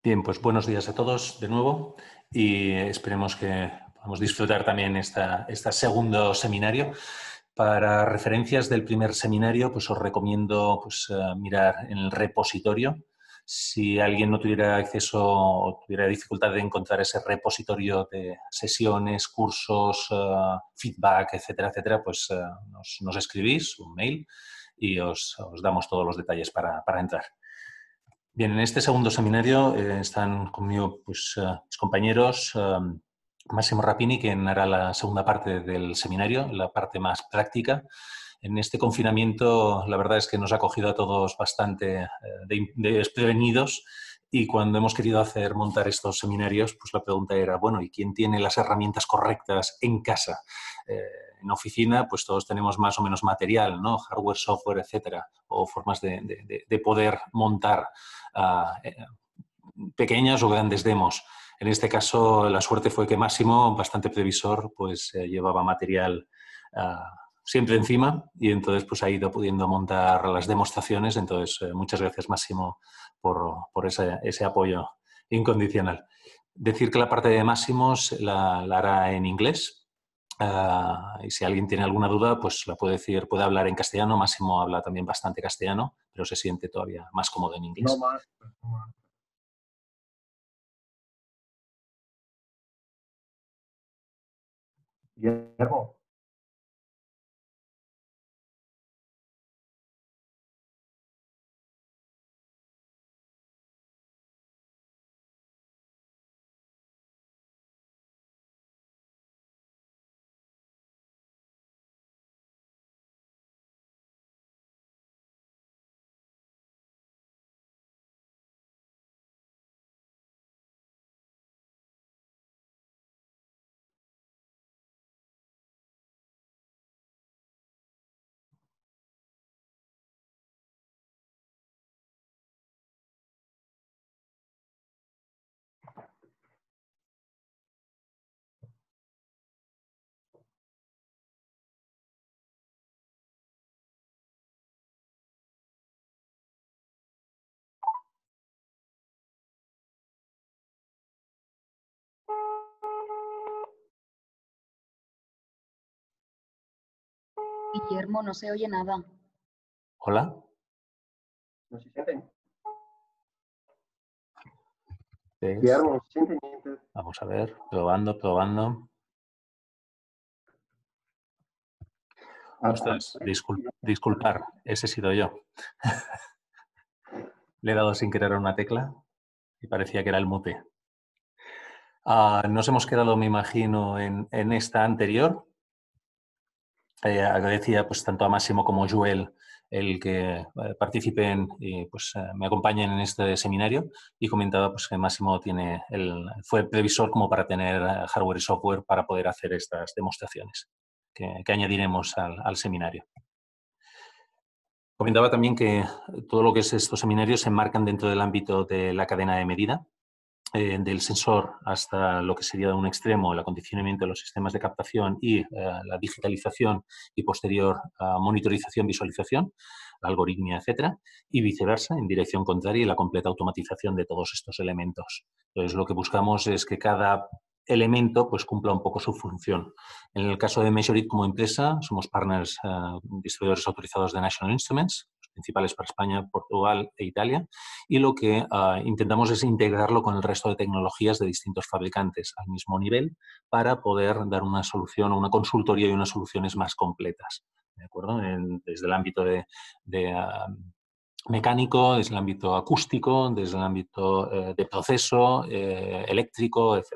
Bien, pues buenos días a todos de nuevo y esperemos que podamos disfrutar también este segundo seminario. Para referencias del primer seminario, pues os recomiendo mirar en el repositorio. Si alguien no tuviera acceso o tuviera dificultad de encontrar ese repositorio de sesiones, cursos, feedback, etcétera, etcétera, pues nos escribís un mail y os damos todos los detalles para entrar. Bien, en este segundo seminario están conmigo mis compañeros Massimo Rapini, quien hará la segunda parte del seminario, la parte más práctica. En este confinamiento, la verdad es que nos ha cogido a todos bastante desprevenidos y cuando hemos querido montar estos seminarios, pues la pregunta era, bueno, ¿y quién tiene las herramientas correctas en casa? En oficina, pues todos tenemos más o menos material, ¿no? Hardware, software, etcétera, o formas de poder montar pequeñas o grandes demos. En este caso, la suerte fue que Máximo, bastante previsor, pues llevaba material siempre encima y entonces pues ha ido pudiendo montar las demostraciones. Entonces, muchas gracias, Máximo, por ese apoyo incondicional. Decir que la parte de Máximos la hará en inglés. Y si alguien tiene alguna duda, pues la puede decir, puede hablar en castellano. Máximo habla también bastante castellano, pero se siente todavía más cómodo en inglés. No más. Guillermo. Guillermo, no se oye nada. Hola. ¿No se sienten? ¿Ves? Guillermo, ¿no se sienten? Vamos a ver, probando. Ostras, disculpar, ese he sido yo. Le he dado sin querer a una tecla y parecía que era el mute. Nos hemos quedado, me imagino, en esta anterior. Agradecía pues tanto a Máximo como a Joel el que participen y me acompañen en este seminario y comentaba pues, que Máximo fue previsor como para tener hardware y software para poder hacer estas demostraciones que añadiremos al seminario. Comentaba también que todo lo que es estos seminarios se enmarcan dentro del ámbito de la cadena de medida, del sensor hasta lo que sería un extremo, el acondicionamiento de los sistemas de captación y la digitalización y posterior monitorización, visualización, la algoritmia, etcétera, y viceversa, en dirección contraria y la completa automatización de todos estos elementos. Entonces, lo que buscamos es que cada elemento pues cumpla un poco su función. En el caso de Measurit como empresa, somos partners, distribuidores autorizados de National Instruments, principales para España, Portugal e Italia, y lo que intentamos es integrarlo con el resto de tecnologías de distintos fabricantes al mismo nivel para poder dar una solución o una consultoría y unas soluciones más completas, ¿de acuerdo? Desde el ámbito de mecánico, desde el ámbito acústico, desde el ámbito de proceso, eléctrico, etc.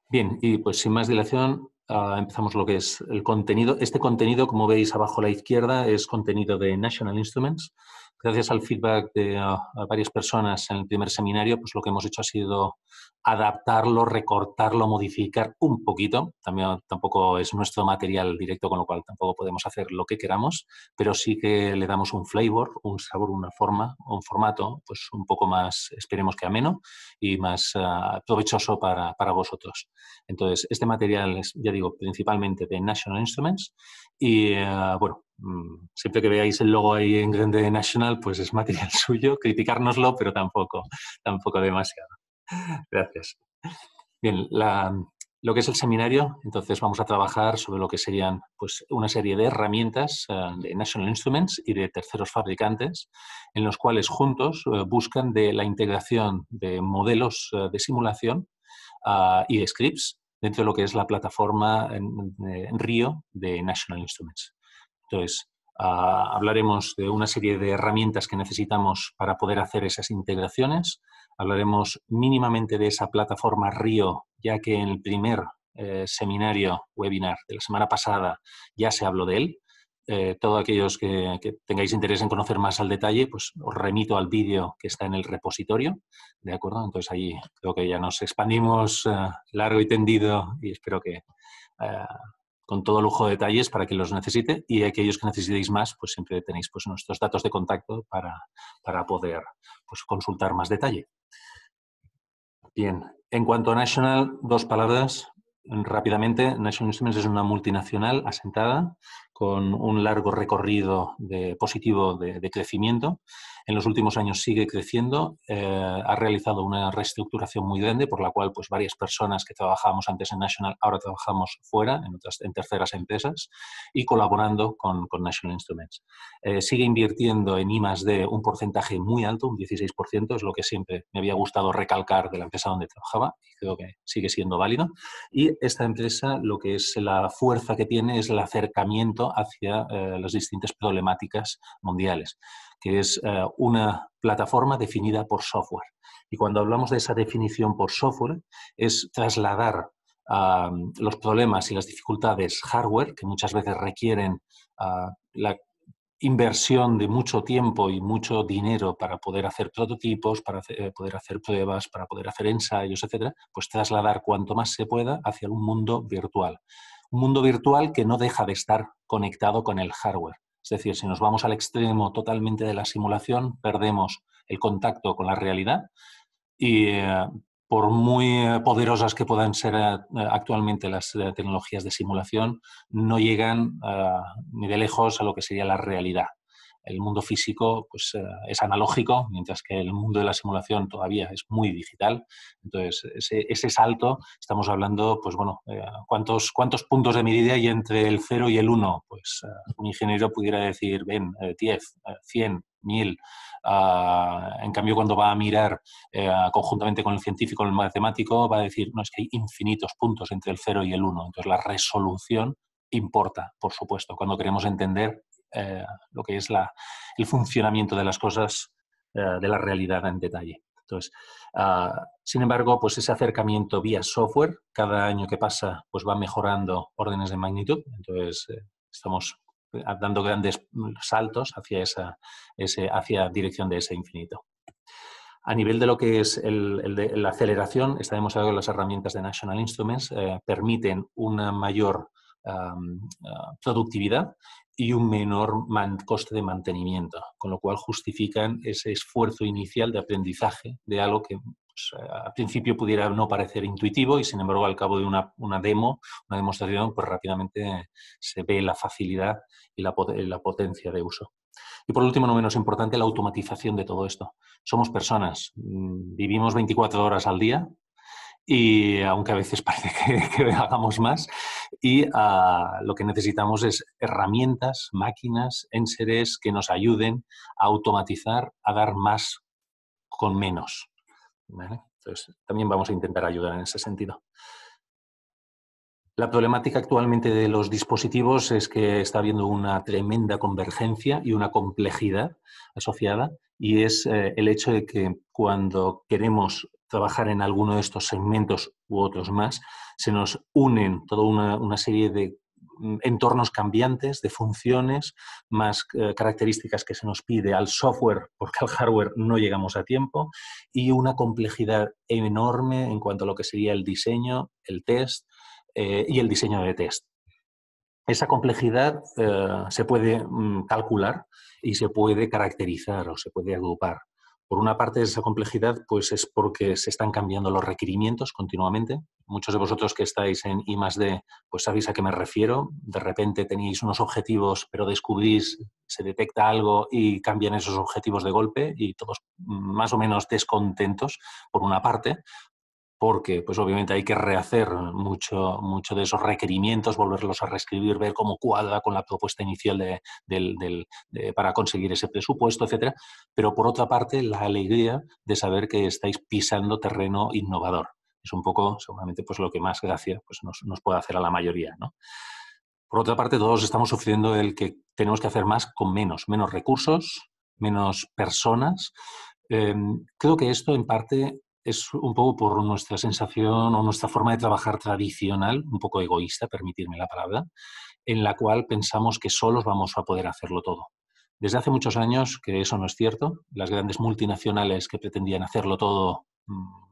Bien, y pues sin más dilación, empezamos lo que es el contenido. Este contenido, como veis abajo a la izquierda, es contenido de National Instruments. Gracias al feedback de varias personas en el primer seminario, pues lo que hemos hecho ha sido adaptarlo, recortarlo, modificar un poquito. Tampoco es nuestro material directo, con lo cual tampoco podemos hacer lo que queramos, pero sí que le damos un flavor, un sabor, una forma, un formato, pues un poco más, esperemos que ameno y más provechoso para vosotros. Entonces, este material es, ya digo, principalmente de National Instruments y, bueno, siempre que veáis el logo ahí en grande de National, pues es material suyo, criticárnoslo, pero tampoco demasiado. Gracias. Bien, lo que es el seminario, entonces vamos a trabajar sobre lo que serían pues, una serie de herramientas de National Instruments y de terceros fabricantes, en los cuales juntos buscan de la integración de modelos de simulación y de scripts dentro de lo que es la plataforma en Rio de National Instruments. Entonces, hablaremos de una serie de herramientas que necesitamos para poder hacer esas integraciones. Hablaremos mínimamente de esa plataforma Rio, ya que en el primer seminario, webinar de la semana pasada, ya se habló de él. Todos aquellos que tengáis interés en conocer más al detalle, pues os remito al vídeo que está en el repositorio, ¿de acuerdo? Entonces ahí creo que ya nos expandimos largo y tendido y espero que con todo lujo de detalles para quien los necesite, y aquellos que necesitéis más, pues siempre tenéis pues, nuestros datos de contacto para poder pues, consultar más detalle. Bien, en cuanto a National, 2 palabras rápidamente. National Instruments es una multinacional asentada con un largo recorrido positivo de crecimiento. En los últimos años sigue creciendo, ha realizado una reestructuración muy grande por la cual pues, varias personas que trabajábamos antes en National ahora trabajamos fuera, en terceras empresas, y colaborando con National Instruments. Sigue invirtiendo en I+D un porcentaje muy alto, un 16%, es lo que siempre me había gustado recalcar de la empresa donde trabajaba y creo que sigue siendo válido. Y esta empresa lo que es la fuerza que tiene es el acercamiento hacia las distintas problemáticas mundiales, que es una plataforma definida por software. Y cuando hablamos de esa definición por software, es trasladar los problemas y las dificultades hardware, que muchas veces requieren la inversión de mucho tiempo y mucho dinero para poder hacer prototipos, para poder hacer pruebas, para poder hacer ensayos, etcétera, pues trasladar cuanto más se pueda hacia un mundo virtual. Un mundo virtual que no deja de estar conectado con el hardware. Es decir, si nos vamos al extremo totalmente de la simulación, perdemos el contacto con la realidad y por muy poderosas que puedan ser actualmente las tecnologías de simulación, no llegan ni de lejos a lo que sería la realidad. El mundo físico pues, es analógico, mientras que el mundo de la simulación todavía es muy digital. Entonces, ese salto, estamos hablando, pues bueno, ¿cuántos puntos de medida hay entre el 0 y el 1? Pues un ingeniero pudiera decir, ven, 10, 100, 1000. En cambio, cuando va a mirar conjuntamente con el científico, el matemático, va a decir, no, es que hay infinitos puntos entre el 0 y el 1. Entonces, la resolución importa, por supuesto, cuando queremos entender lo que es el funcionamiento de las cosas, de la realidad en detalle. Entonces, sin embargo, pues ese acercamiento vía software, cada año que pasa, pues va mejorando órdenes de magnitud. Entonces, estamos dando grandes saltos hacia dirección de ese infinito. A nivel de lo que es la aceleración, está demostrado que las herramientas de National Instruments permiten una mayor productividad y un menor coste de mantenimiento, con lo cual justifican ese esfuerzo inicial de aprendizaje de algo que pues, al principio pudiera no parecer intuitivo y sin embargo al cabo de una demostración, pues rápidamente se ve la facilidad y la potencia de uso. Y por último, no menos importante, la automatización de todo esto. Somos personas, vivimos 24 horas al día, y aunque a veces parece que hagamos más, y lo que necesitamos es herramientas, máquinas, enseres que nos ayuden a automatizar, a dar más con menos. ¿Vale? Entonces, también vamos a intentar ayudar en ese sentido. La problemática actualmente de los dispositivos es que está habiendo una tremenda convergencia y una complejidad asociada, y es el hecho de que cuando queremos trabajar en alguno de estos segmentos u otros más, se nos unen toda una serie de entornos cambiantes, de funciones, más características que se nos pide al software, porque al hardware no llegamos a tiempo, y una complejidad enorme en cuanto a lo que sería el diseño, el test, y el diseño de test. Esa complejidad se puede calcular y se puede caracterizar o se puede agrupar Por una parte, esa complejidad pues es porque se están cambiando los requerimientos continuamente. Muchos de vosotros que estáis en I+D, pues sabéis a qué me refiero. De repente tenéis unos objetivos, pero descubrís, se detecta algo y cambian esos objetivos de golpe y todos más o menos descontentos, por una parte, porque pues obviamente hay que rehacer mucho de esos requerimientos, volverlos a reescribir, ver cómo cuadra con la propuesta inicial para conseguir ese presupuesto, etcétera. Pero por otra parte, la alegría de saber que estáis pisando terreno innovador. Es un poco, seguramente, pues lo que más gracia pues, nos puede hacer a la mayoría, ¿no? Por otra parte, todos estamos sufriendo el que tenemos que hacer más con menos recursos, menos personas. Creo que esto, en parte, es un poco por nuestra sensación o nuestra forma de trabajar tradicional, un poco egoísta, permitirme la palabra, en la cual pensamos que solos vamos a poder hacerlo todo. Desde hace muchos años que eso no es cierto. Las grandes multinacionales que pretendían hacerlo todo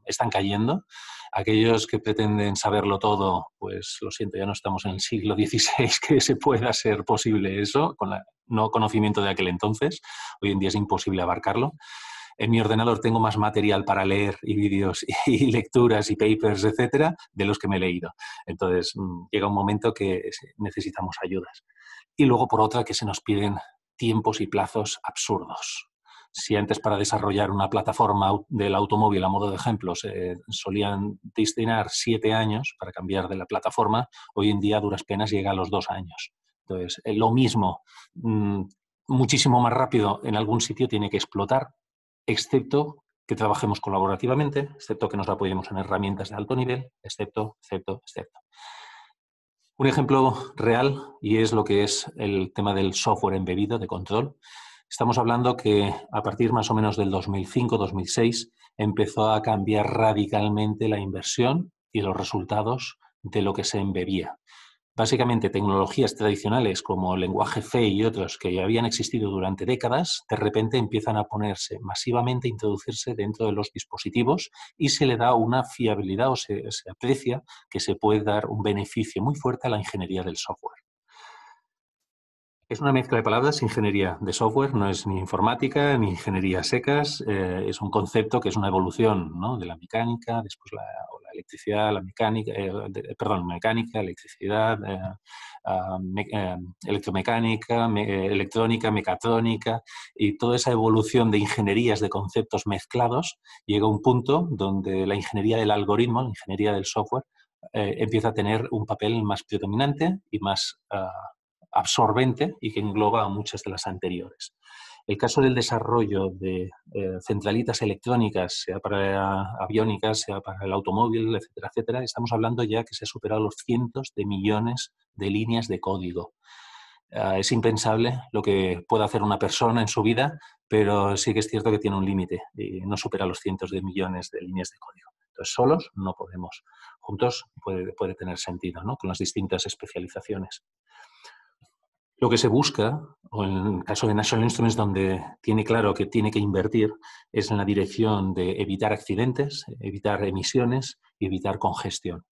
están cayendo. Aquellos que pretenden saberlo todo, pues lo siento, ya no estamos en el siglo XVI que se pueda ser posible eso, con el no conocimiento de aquel entonces. Hoy en día es imposible abarcarlo. En mi ordenador tengo más material para leer y vídeos y lecturas y papers, etcétera, de los que me he leído. Entonces, llega un momento que necesitamos ayudas. Y luego, por otra, que se nos piden tiempos y plazos absurdos. Si antes para desarrollar una plataforma del automóvil, a modo de ejemplo, solían destinar 7 años para cambiar de la plataforma, hoy en día a duras penas llega a los 2 años. Entonces, lo mismo, muchísimo más rápido en algún sitio tiene que explotar, excepto que trabajemos colaborativamente, excepto que nos apoyemos en herramientas de alto nivel, excepto. Un ejemplo real, y es lo que es el tema del software embebido de control. Estamos hablando que a partir más o menos del 2005-2006 empezó a cambiar radicalmente la inversión y los resultados de lo que se embebía. Básicamente, tecnologías tradicionales como el lenguaje C y otros que ya habían existido durante décadas, de repente empiezan a ponerse masivamente, a introducirse dentro de los dispositivos y se le da una fiabilidad o se aprecia que se puede dar un beneficio muy fuerte a la ingeniería del software. Es una mezcla de palabras, ingeniería de software, no es ni informática ni ingeniería secas, es un concepto que es una evolución, ¿no?, de la mecánica, después la electricidad, la mecánica, mecánica, electricidad, electromecánica, electrónica, mecatrónica, y toda esa evolución de ingenierías de conceptos mezclados llega a un punto donde la ingeniería del algoritmo, la ingeniería del software, empieza a tener un papel más predominante y más absorbente y que engloba a muchas de las anteriores. El caso del desarrollo de centralitas electrónicas, sea para aviónicas, sea para el automóvil, etcétera, etcétera, estamos hablando ya que se ha superado los cientos de millones de líneas de código. Es impensable lo que pueda hacer una persona en su vida, pero sí que es cierto que tiene un límite y no supera los cientos de millones de líneas de código. Entonces, solos no podemos. Juntos puede tener sentido, ¿no?, con las distintas especializaciones. Lo que se busca, o en el caso de National Instruments, donde tiene claro que tiene que invertir, es en la dirección de evitar accidentes, evitar emisiones y evitar congestión.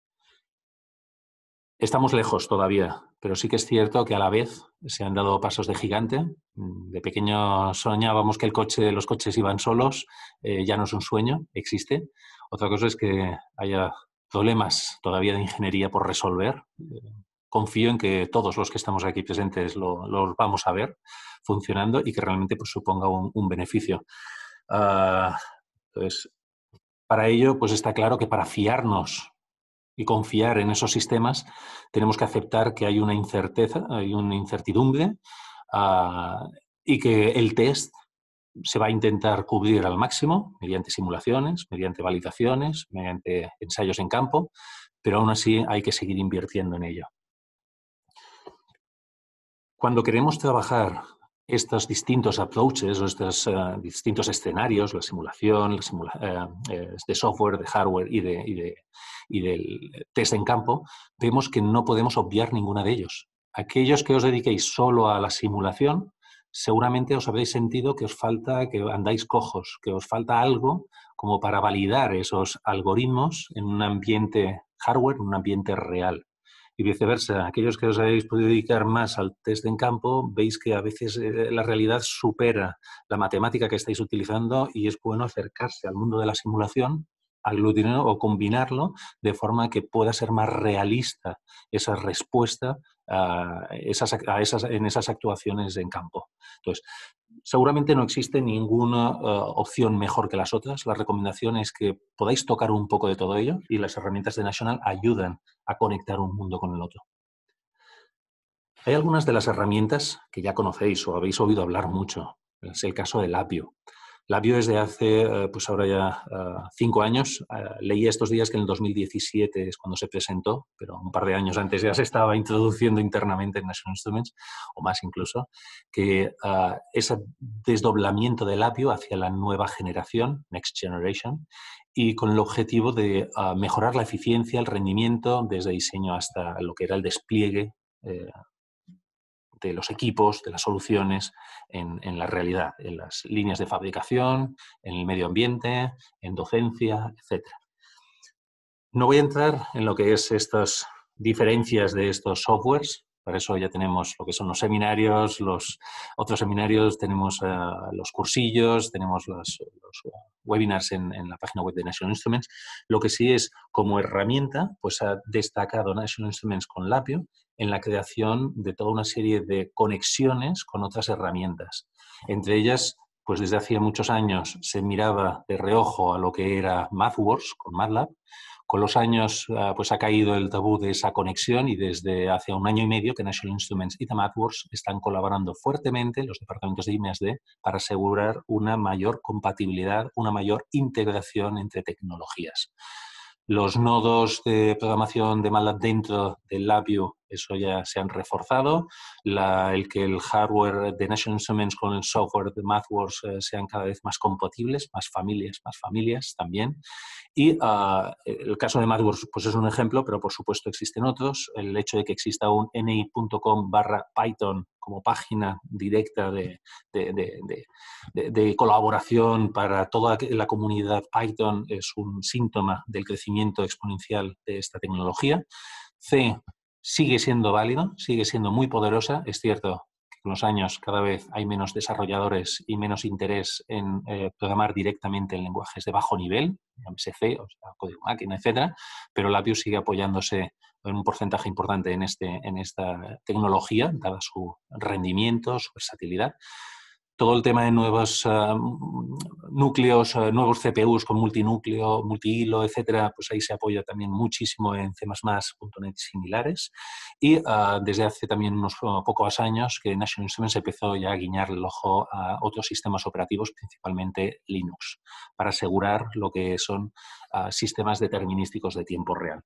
Estamos lejos todavía, pero sí que es cierto que a la vez se han dado pasos de gigante. De pequeño soñábamos que los coches iban solos, ya no es un sueño, existe. Otra cosa es que haya problemas todavía de ingeniería por resolver. Confío en que todos los que estamos aquí presentes los vamos a ver funcionando y que realmente pues, suponga un beneficio. Entonces, para ello, pues está claro que para fiarnos y confiar en esos sistemas tenemos que aceptar que hay una incerteza, hay una incertidumbre y que el test se va a intentar cubrir al máximo mediante simulaciones, mediante validaciones, mediante ensayos en campo, pero aún así hay que seguir invirtiendo en ello. Cuando queremos trabajar estos distintos approaches o estos distintos escenarios, la simulación, de software, de hardware y del test en campo, vemos que no podemos obviar ninguna de ellos. Aquellos que os dediquéis solo a la simulación, seguramente os habréis sentido que os falta, que andáis cojos, que os falta algo como para validar esos algoritmos en un ambiente hardware, en un ambiente real. y viceversa. Aquellos que os habéis podido dedicar más al test en campo, veis que a veces la realidad supera la matemática que estáis utilizando y es bueno acercarse al mundo de la simulación, aglutinarlo o combinarlo de forma que pueda ser más realista esa respuesta en esas actuaciones en campo. Entonces, seguramente no existe ninguna opción mejor que las otras. La recomendación es que podáis tocar un poco de todo ello y las herramientas de National ayudan a conectar un mundo con el otro. Hay algunas de las herramientas que ya conocéis o habéis oído hablar mucho. Es el caso de Lapio. Lapio es de hace, pues ahora ya 5 años. Leí estos días que en el 2017 es cuando se presentó, pero un par de años antes ya se estaba introduciendo internamente en National Instruments, o más incluso, que ese desdoblamiento de Lapio hacia la nueva generación, Next Generation, y con el objetivo de mejorar la eficiencia, el rendimiento, desde diseño hasta lo que era el despliegue de los equipos, de las soluciones en la realidad, en las líneas de fabricación, en el medio ambiente, en docencia, etc. No voy a entrar en lo que es estas diferencias de estos softwares. Para eso ya tenemos lo que son los seminarios, los otros seminarios, tenemos los cursillos, tenemos los webinars en la página web de National Instruments. Lo que sí es, como herramienta, pues ha destacado National Instruments con Lapio en la creación de toda una serie de conexiones con otras herramientas. Entre ellas, pues desde hacía muchos años se miraba de reojo a lo que era MathWorks con MATLAB. Con los años pues ha caído el tabú de esa conexión y desde hace 1 año y medio que National Instruments y The MathWorks están colaborando fuertemente los departamentos de I+D para asegurar una mayor compatibilidad, una mayor integración entre tecnologías. Los nodos de programación de MATLAB dentro del Lapio, eso ya se han reforzado. El que el hardware de National Instruments con el software de MathWorks sean cada vez más compatibles, más familias también. Y el caso de MathWorks pues es un ejemplo, pero por supuesto existen otros. El hecho de que exista un ni.com/Python como página directa de colaboración para toda la comunidad Python es un síntoma del crecimiento exponencial de esta tecnología. C sigue siendo válido, sigue siendo muy poderosa. Es cierto que con los años cada vez hay menos desarrolladores y menos interés en programar directamente en lenguajes de bajo nivel, llámese C, o sea, código máquina, etc. Pero Lapio sigue apoyándose en un porcentaje importante en esta tecnología, dada su rendimiento, su versatilidad. Todo el tema de nuevos núcleos, nuevos CPUs con multinúcleo, multihilo, etcétera, pues ahí se apoya también muchísimo en C++, .NET similares. Y desde hace también unos pocos años que National Instruments empezó ya a guiñar el ojo a otros sistemas operativos, principalmente Linux, para asegurar lo que son sistemas determinísticos de tiempo real.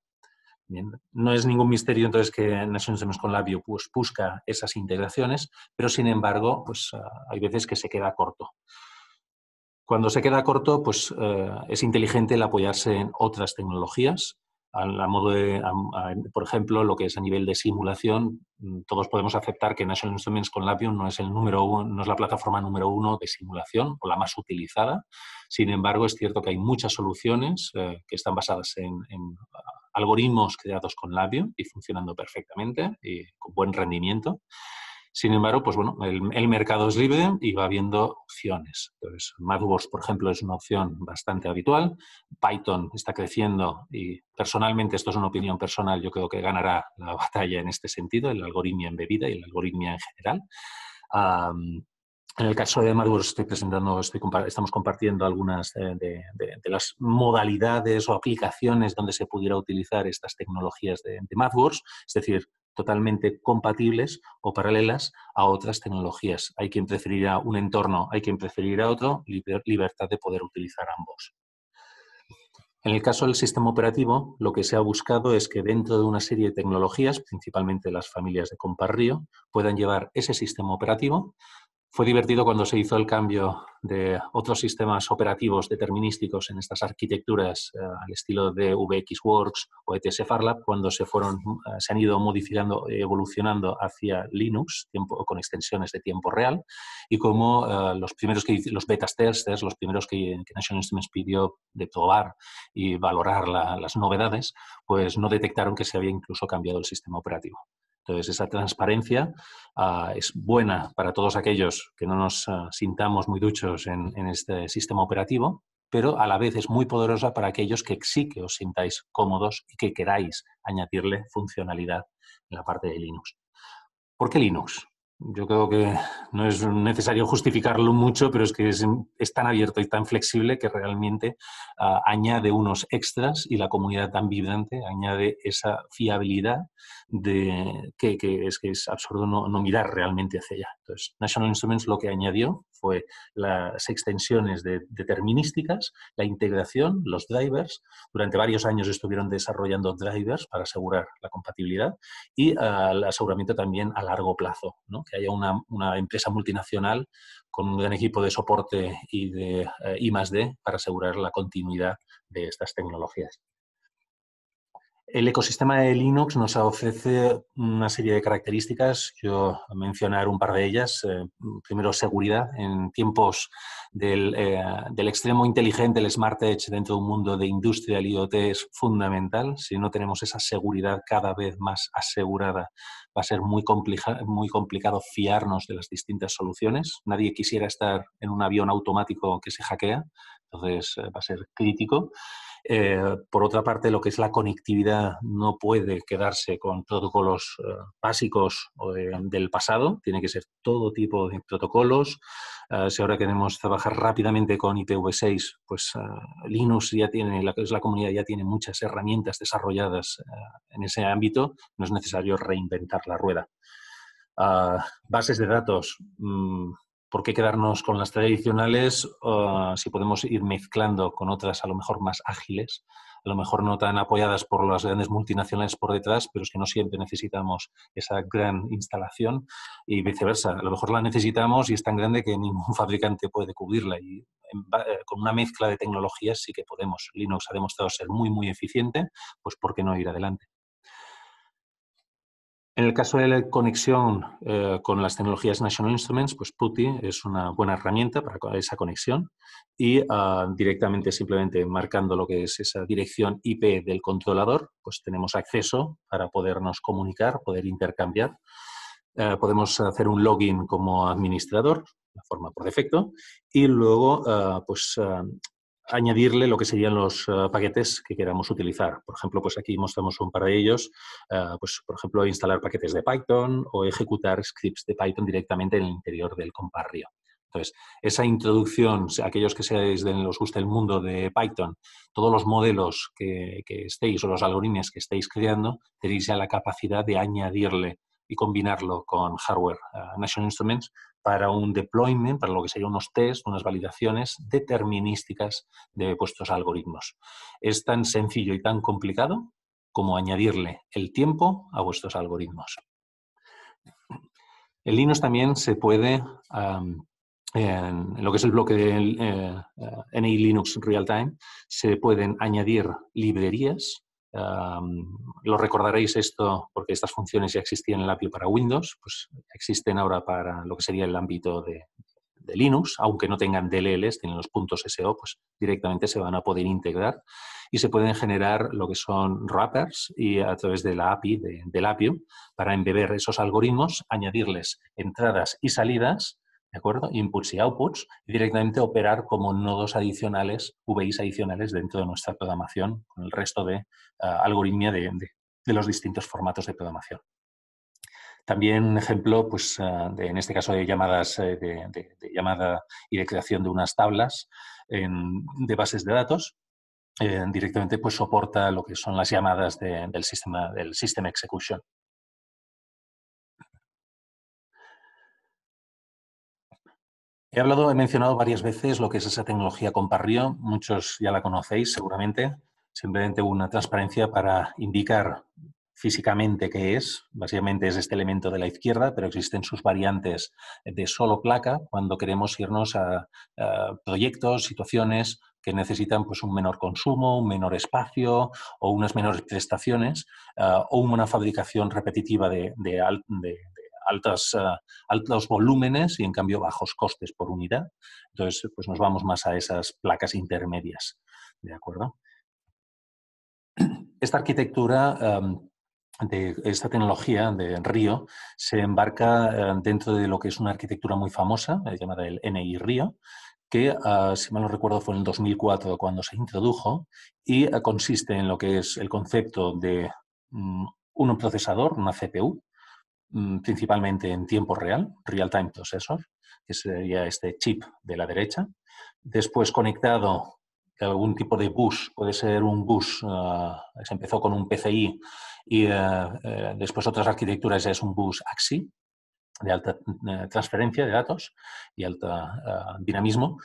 Bien, no es ningún misterio entonces que National Instruments con Lapio pues, busca esas integraciones, pero sin embargo pues, hay veces que se queda corto. Cuando se queda corto, pues es inteligente el apoyarse en otras tecnologías. Por ejemplo, lo que es a nivel de simulación, todos podemos aceptar que National Instruments con Lapio no es no es la plataforma número 1 de simulación o la más utilizada. Sin embargo, es cierto que hay muchas soluciones que están basadas en algoritmos creados con Lapio y funcionando perfectamente y con buen rendimiento. Sin embargo, pues bueno, el mercado es libre y va habiendo opciones. Entonces, MathWorks, por ejemplo, es una opción bastante habitual. Python está creciendo y personalmente, esto es una opinión personal, yo creo que ganará la batalla en este sentido, el algoritmia embebida y el algoritmia en general. En el caso de MathWorks estamos compartiendo algunas de las modalidades o aplicaciones donde se pudiera utilizar estas tecnologías de MathWorks, es decir, totalmente compatibles o paralelas a otras tecnologías. Hay quien preferirá un entorno, hay quien preferirá otro, libertad de poder utilizar ambos. En el caso del sistema operativo, lo que se ha buscado es que dentro de una serie de tecnologías, principalmente las familias de Comparrio, puedan llevar ese sistema operativo Fue divertido cuando se hizo el cambio de otros sistemas operativos determinísticos en estas arquitecturas al estilo de VxWorks o ETS Farlab, cuando se han ido modificando, evolucionando hacia Linux con extensiones de tiempo real, y como los beta testers, los primeros que National Instruments pidió de probar y valorar las novedades, pues no detectaron que se había incluso cambiado el sistema operativo. Entonces, esa transparencia es buena para todos aquellos que no nos sintamos muy duchos en este sistema operativo, pero a la vez es muy poderosa para aquellos que sí que os sintáis cómodos y que queráis añadirle funcionalidad en la parte de Linux. ¿Por qué Linux? Yo creo que no es necesario justificarlo mucho, pero es que es tan abierto y tan flexible que realmente añade unos extras, y la comunidad tan vibrante añade esa fiabilidad que es absurdo no mirar realmente hacia allá. Entonces, National Instruments lo que añadió fue las extensiones determinísticas, la integración, los drivers. Durante varios años estuvieron desarrollando drivers para asegurar la compatibilidad, y el aseguramiento también a largo plazo, ¿no? Que haya una empresa multinacional con un gran equipo de soporte y de I+D para asegurar la continuidad de estas tecnologías. El ecosistema de Linux nos ofrece una serie de características. Yo voy a mencionar un par de ellas. Primero, seguridad. En tiempos del extremo inteligente, el Smart Edge dentro de un mundo de industrial IoT es fundamental. Si no tenemos esa seguridad cada vez más asegurada, va a ser muy complicado fiarnos de las distintas soluciones. Nadie quisiera estar en un avión automático que se hackea, entonces va a ser crítico. Por otra parte, lo que es la conectividad no puede quedarse con protocolos básicos del pasado, tiene que ser todo tipo de protocolos. Si ahora queremos trabajar rápidamente con IPv6, pues Linux ya tiene, la comunidad ya tiene muchas herramientas desarrolladas en ese ámbito, no es necesario reinventar la rueda. Bases de datos. ¿Por qué quedarnos con las tradicionales si podemos ir mezclando con otras a lo mejor más ágiles, a lo mejor no tan apoyadas por las grandes multinacionales por detrás, pero es que no siempre necesitamos esa gran instalación, y viceversa? A lo mejor la necesitamos y es tan grande que ningún fabricante puede cubrirla, y con una mezcla de tecnologías sí que podemos. Linux ha demostrado ser muy, muy eficiente, pues ¿por qué no ir adelante? En el caso de la conexión con las tecnologías National Instruments, pues PuTTY es una buena herramienta para esa conexión, y directamente, simplemente marcando lo que es esa dirección IP del controlador, pues tenemos acceso para podernos comunicar, poder intercambiar. Podemos hacer un login como administrador, de forma por defecto, y luego añadirle lo que serían los paquetes que queramos utilizar. Por ejemplo, pues aquí mostramos un par de ellos. Pues, por ejemplo, instalar paquetes de Python o ejecutar scripts de Python directamente en el interior del comparrio. Entonces, esa introducción, aquellos que os guste el mundo de Python, todos los modelos que estéis o los algoritmos que estéis creando, tenéis ya la capacidad de añadirle y combinarlo con hardware National Instruments para un deployment, para lo que serían unos tests, unas validaciones determinísticas de vuestros algoritmos. Es tan sencillo y tan complicado como añadirle el tiempo a vuestros algoritmos. En Linux también se puede, en lo que es el bloque de NI Linux Realtime, se pueden añadir librerías. Lo recordaréis esto porque estas funciones ya existían en el API para Windows, pues existen ahora para lo que sería el ámbito de Linux, aunque no tengan DLLs, tienen los puntos SO, pues directamente se van a poder integrar y se pueden generar lo que son wrappers, y a través de la API, del API, para embeber esos algoritmos, añadirles entradas y salidas, ¿de acuerdo? Inputs y outputs, y directamente operar como nodos adicionales, VIs adicionales dentro de nuestra programación con el resto de algoritmia de los distintos formatos de programación. También un ejemplo, pues, en este caso de llamadas, de llamada y de creación de unas tablas de bases de datos, directamente pues soporta lo que son las llamadas del System Execution. He mencionado varias veces lo que es esa tecnología Comparrio, muchos ya la conocéis seguramente, simplemente una transparencia para indicar físicamente qué es. Básicamente es este elemento de la izquierda, pero existen sus variantes de solo placa cuando queremos irnos a proyectos, situaciones que necesitan pues, un menor consumo, un menor espacio o unas menores prestaciones o una fabricación repetitiva de altos volúmenes y en cambio bajos costes por unidad. Entonces, pues nos vamos más a esas placas intermedias, ¿de acuerdo? Esta arquitectura de esta tecnología de Rio se embarca dentro de lo que es una arquitectura muy famosa, llamada el NI Rio, que, si mal no recuerdo, fue en el 2004 cuando se introdujo y consiste en lo que es el concepto de un procesador, una CPU, principalmente en tiempo real, Real-Time Processor, que sería este chip de la derecha. Después conectado a algún tipo de bus, puede ser un bus, se empezó con un PCI y después otras arquitecturas ya es un bus AXI, de alta transferencia de datos y alta dinamismo.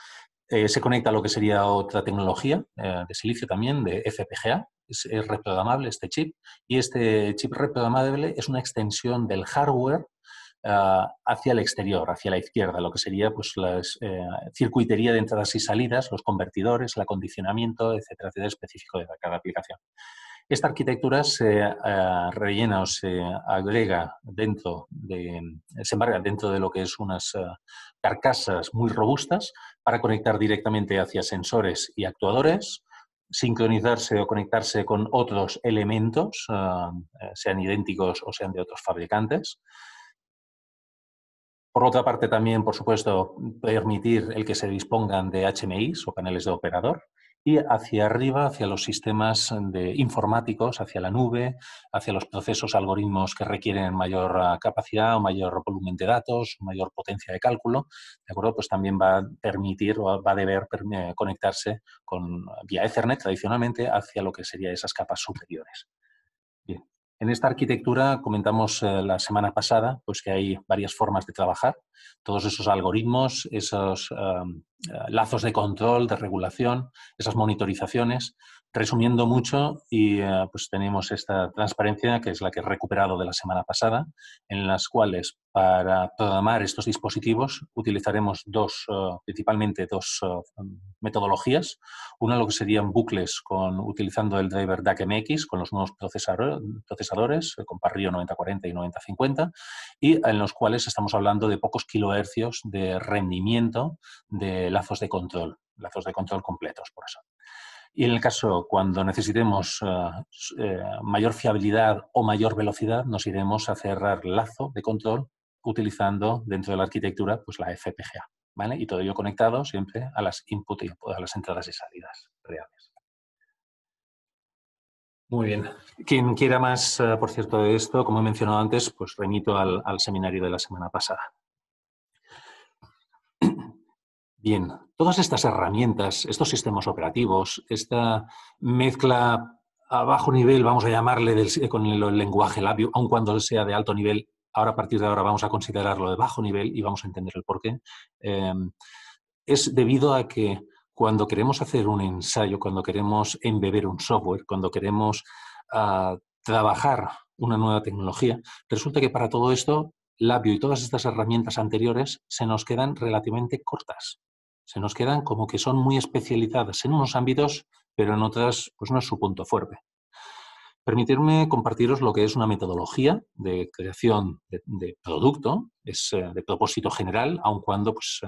Se conecta a lo que sería otra tecnología de silicio también, de FPGA. Es reprogramable este chip y este chip reprogramable es una extensión del hardware hacia el exterior, hacia la izquierda, lo que sería pues, la circuitería de entradas y salidas, los convertidores, el acondicionamiento, etcétera, etcétera, específico de cada aplicación. Esta arquitectura se rellena o se agrega se embarga dentro de lo que es unas carcasas muy robustas para conectar directamente hacia sensores y actuadores, sincronizarse o conectarse con otros elementos, sean idénticos o sean de otros fabricantes. Por otra parte, también, por supuesto, permitir el que se dispongan de HMIs o paneles de operador y hacia arriba, hacia los sistemas informáticos, hacia la nube, hacia los procesos, algoritmos que requieren mayor capacidad o mayor volumen de datos, mayor potencia de cálculo, ¿de acuerdo? Pues también va a permitir o va a deber conectarse vía Ethernet tradicionalmente hacia lo que serían esas capas superiores. Bien. En esta arquitectura comentamos la semana pasada pues que hay varias formas de trabajar. Todos esos algoritmos, esos lazos de control, de regulación, esas monitorizaciones. Resumiendo mucho, y pues tenemos esta transparencia que es la que he recuperado de la semana pasada, en las cuales para programar estos dispositivos utilizaremos principalmente dos metodologías. Una, lo que serían bucles utilizando el driver DAC-MX con los nuevos procesadores, con Parrio 9040 y 9050, y en los cuales estamos hablando de pocos kilohercios de rendimiento de lazos de control completos, por eso. Y en el caso cuando necesitemos mayor fiabilidad o mayor velocidad, nos iremos a cerrar lazo de control utilizando dentro de la arquitectura pues la FPGA, ¿vale? Y todo ello conectado siempre a las input y a las entradas y salidas reales. Muy bien. Quien quiera más, por cierto, de esto, como he mencionado antes, pues remito al seminario de la semana pasada. Bien, todas estas herramientas, estos sistemas operativos, esta mezcla a bajo nivel, vamos a llamarle, con el lenguaje labio, aun cuando sea de alto nivel, ahora a partir de ahora vamos a considerarlo de bajo nivel y vamos a entender el porqué, es debido a que cuando queremos hacer un ensayo, cuando queremos embeber un software, cuando queremos trabajar una nueva tecnología, resulta que para todo esto, labio y todas estas herramientas anteriores se nos quedan relativamente cortas. Se nos quedan como que son muy especializadas en unos ámbitos, pero en otras pues no es su punto fuerte. Permitirme compartiros lo que es una metodología de creación de producto, es de propósito general, aun cuando pues,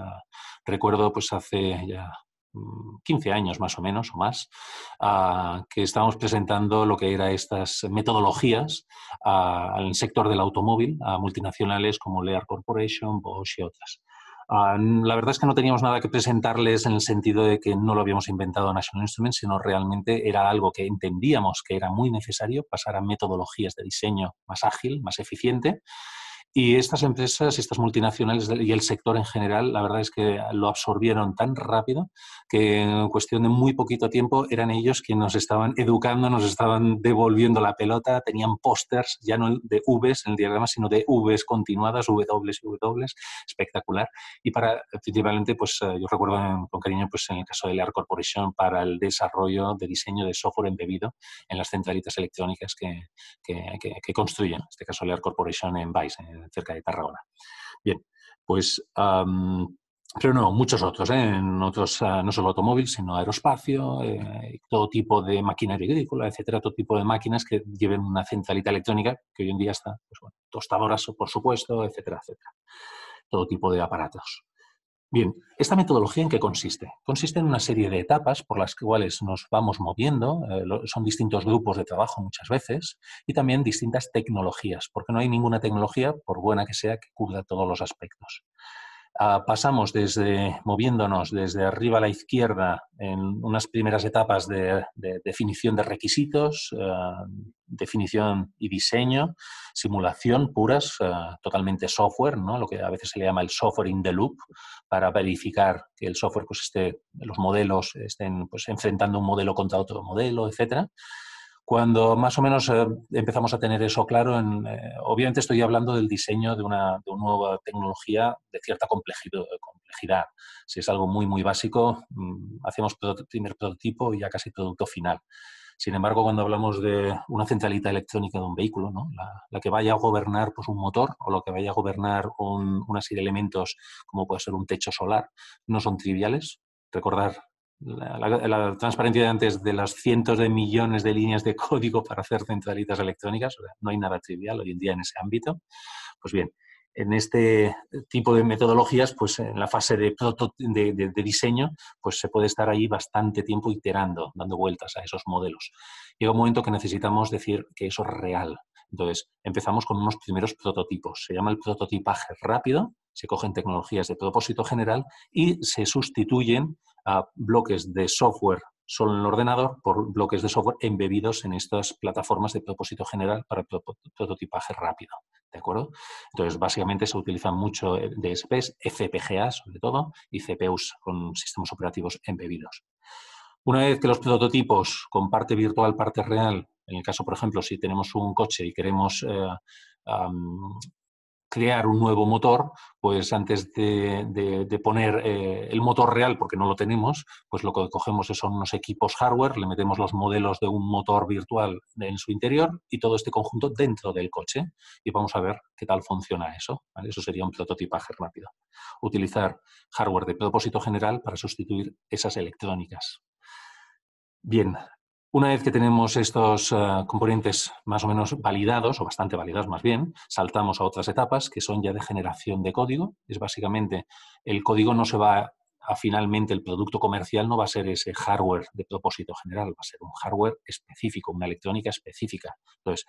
recuerdo pues hace ya 15 años más o menos o más, que estábamos presentando lo que eran estas metodologías al sector del automóvil, a multinacionales como Lear Corporation, Bosch y otras. La verdad es que no teníamos nada que presentarles en el sentido de que no lo habíamos inventado National Instruments, sino realmente era algo que entendíamos que era muy necesario pasar a metodologías de diseño más ágil, más eficiente, Y estas empresas, estas multinacionales y el sector en general, la verdad es que lo absorbieron tan rápido que en cuestión de muy poquito tiempo eran ellos quienes nos estaban educando, nos estaban devolviendo la pelota, tenían pósters ya no de Vs en el diagrama, sino de Vs continuadas, W y W, espectacular. Y para, principalmente, pues yo recuerdo con cariño, pues en el caso de Lear Corporation, para el desarrollo de diseño de software embebido en las centralitas electrónicas que construyen, en este caso Lear Corporation en Valls, cerca de Tarragona. Bien, pues, pero no, muchos otros, en otros, no solo automóvil, sino aeroespacio, todo tipo de maquinaria agrícola, etcétera, todo tipo de máquinas que lleven una centralita electrónica, que hoy en día está, pues bueno, tostadoras, por supuesto, etcétera, etcétera. Todo tipo de aparatos. Bien, ¿esta metodología en qué consiste? Consiste en una serie de etapas por las cuales nos vamos moviendo, son distintos grupos de trabajo muchas veces, y también distintas tecnologías, porque no hay ninguna tecnología, por buena que sea, que cubra todos los aspectos. Pasamos moviéndonos desde arriba a la izquierda en unas primeras etapas de definición de requisitos, definición y diseño, simulación puras, totalmente software, ¿no? Lo que a veces se le llama el software in the loop, para verificar que el software, pues, los modelos estén, pues, enfrentando un modelo contra otro modelo, etcétera. Cuando más o menos empezamos a tener eso claro, obviamente estoy hablando del diseño de una nueva tecnología de cierta complejidad. Si es algo muy, muy básico, hacemos primer prototipo y ya casi producto final. Sin embargo, cuando hablamos de una centralita electrónica de un vehículo, ¿no? la que vaya a gobernar, pues, un motor, o lo que vaya a gobernar una serie de elementos como puede ser un techo solar, no son triviales. Recordar la transparencia de antes de las cientos de millones de líneas de código para hacer centralitas electrónicas, no hay nada trivial hoy en día en ese ámbito. Pues bien, en este tipo de metodologías, pues en la fase de diseño, pues se puede estar ahí bastante tiempo iterando, dando vueltas a esos modelos. Llega un momento que necesitamos decir que eso es real. Entonces, empezamos con unos primeros prototipos. Se llama el prototipaje rápido, se cogen tecnologías de propósito general y se sustituyen a bloques de software solo en el ordenador por bloques de software embebidos en estas plataformas de propósito general para prototipaje rápido. ¿De acuerdo? Entonces, básicamente se utilizan mucho DSPs, FPGAs sobre todo, y CPUs con sistemas operativos embebidos. Una vez que los prototipos con parte virtual, parte real, en el caso, por ejemplo, si tenemos un coche y queremos crear un nuevo motor, pues antes de poner el motor real, porque no lo tenemos, pues lo que cogemos son unos equipos hardware, le metemos los modelos de un motor virtual en su interior y todo este conjunto dentro del coche y vamos a ver qué tal funciona eso, ¿vale? Eso sería un prototipaje rápido. Utilizar hardware de propósito general para sustituir esas electrónicas. Bien, una vez que tenemos estos componentes más o menos validados, o bastante validados más bien, saltamos a otras etapas que son ya de generación de código. Es básicamente, el código no se va finalmente, el producto comercial no va a ser ese hardware de propósito general, va a ser un hardware específico, una electrónica específica. Entonces,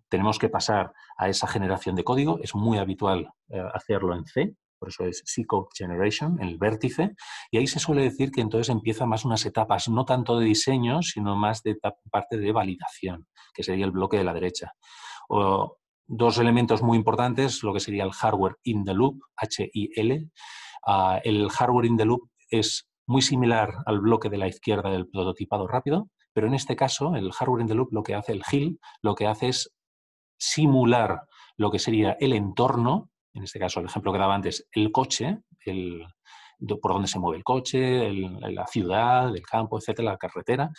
tenemos que pasar a esa generación de código. Es muy habitual hacerlo en C. Por eso es C-Code Generation, el vértice, y ahí se suele decir que entonces empiezan más unas etapas, no tanto de diseño, sino más de parte de validación, que sería el bloque de la derecha. Dos elementos muy importantes, lo que sería el hardware in the loop, HIL. El hardware in the loop es muy similar al bloque de la izquierda del prototipado rápido, pero en este caso, el hardware in the loop, lo que hace el HIL, lo que hace es simular lo que sería el entorno, en este caso el ejemplo que daba antes, el coche, por donde se mueve el coche, la ciudad, el campo, etcétera, la carretera,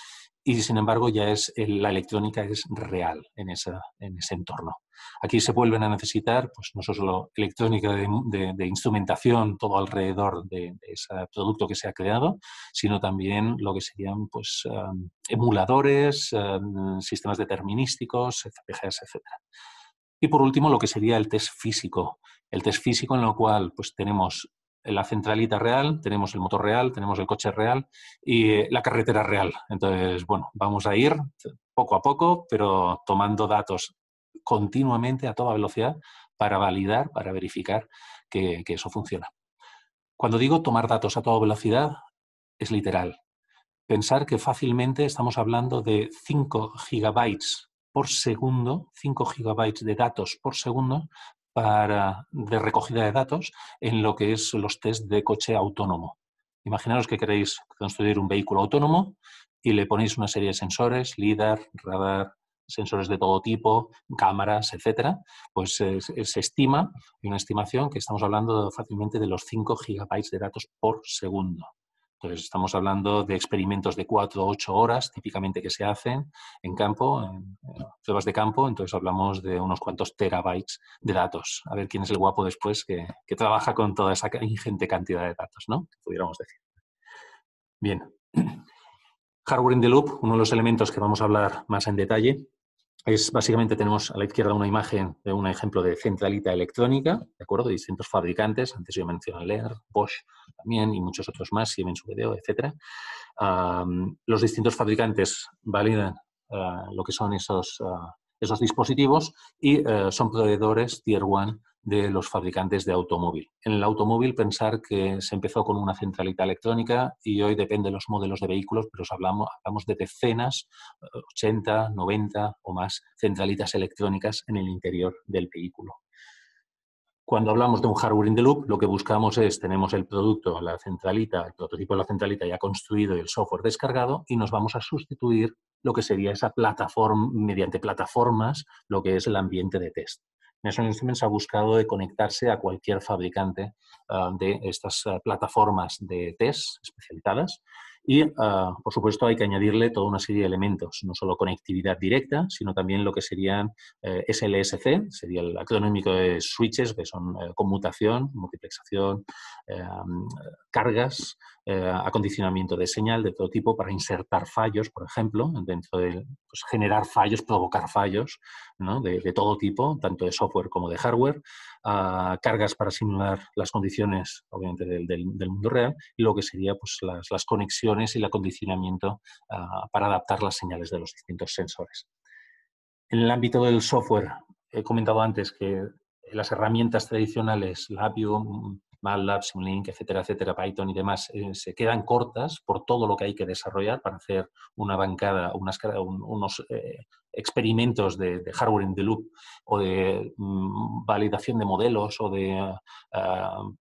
y sin embargo ya la electrónica es real en ese entorno. Aquí se vuelven a necesitar, pues, no solo electrónica de instrumentación, todo alrededor de ese producto que se ha creado, sino también lo que serían, pues, emuladores, sistemas determinísticos, FPGAs, etcétera. Y por último, lo que sería el test físico. El test físico en el cual, pues, tenemos la centralita real, tenemos el motor real, tenemos el coche real y la carretera real. Entonces, bueno, vamos a ir poco a poco, pero tomando datos continuamente a toda velocidad para validar, para verificar que eso funciona. Cuando digo tomar datos a toda velocidad, es literal. Pensar que fácilmente estamos hablando de 5 gigabytes por segundo, 5 gigabytes de datos por segundo, de recogida de datos en lo que es los test de coche autónomo. Imaginaos que queréis construir un vehículo autónomo y le ponéis una serie de sensores, LIDAR, radar, sensores de todo tipo, cámaras, etcétera. Pues se estima, hay una estimación que estamos hablando fácilmente de los 5 gigabytes de datos por segundo. Entonces, estamos hablando de experimentos de 4 o 8 horas, típicamente que se hacen en campo, en pruebas de campo. Entonces, hablamos de unos cuantos terabytes de datos. A ver quién es el guapo después que trabaja con toda esa ingente cantidad de datos, ¿no? Pudiéramos decir. Bien. Hardware in the loop, uno de los elementos que vamos a hablar más en detalle, es básicamente tenemos a la izquierda una imagen de un ejemplo de centralita electrónica, ¿de acuerdo? De distintos fabricantes, antes yo mencioné Lear, Bosch también y muchos otros más, Siemens VDO, etcétera. Los distintos fabricantes validan lo que son esos dispositivos y son proveedores Tier 1 de los fabricantes de automóvil. En el automóvil pensar que se empezó con una centralita electrónica y hoy depende de los modelos de vehículos, pero hablamos de decenas, 80, 90 o más centralitas electrónicas en el interior del vehículo. Cuando hablamos de un hardware in the loop, lo que buscamos es, tenemos el producto, la centralita, el prototipo de la centralita ya construido y el software descargado y nos vamos a sustituir lo que sería esa plataforma, mediante plataformas, lo que es el ambiente de test. National Instruments ha buscado de conectarse a cualquier fabricante de estas plataformas de test especializadas y, por supuesto, hay que añadirle toda una serie de elementos, no solo conectividad directa, sino también lo que serían SLSC, sería el acronómico de switches, que son conmutación, multiplexación, cargas, acondicionamiento de señal de todo tipo para insertar fallos, por ejemplo, dentro de pues, generar fallos, provocar fallos, ¿no? de todo tipo, tanto de software como de hardware, cargas para simular las condiciones, obviamente, del mundo real, y lo que sería pues, las conexiones y el acondicionamiento para adaptar las señales de los distintos sensores. En el ámbito del software, he comentado antes que las herramientas tradicionales, Labium, MATLAB, Simulink, etcétera, etcétera, Python y demás, se quedan cortas por todo lo que hay que desarrollar para hacer una bancada, unos experimentos de hardware in the loop o de validación de modelos o de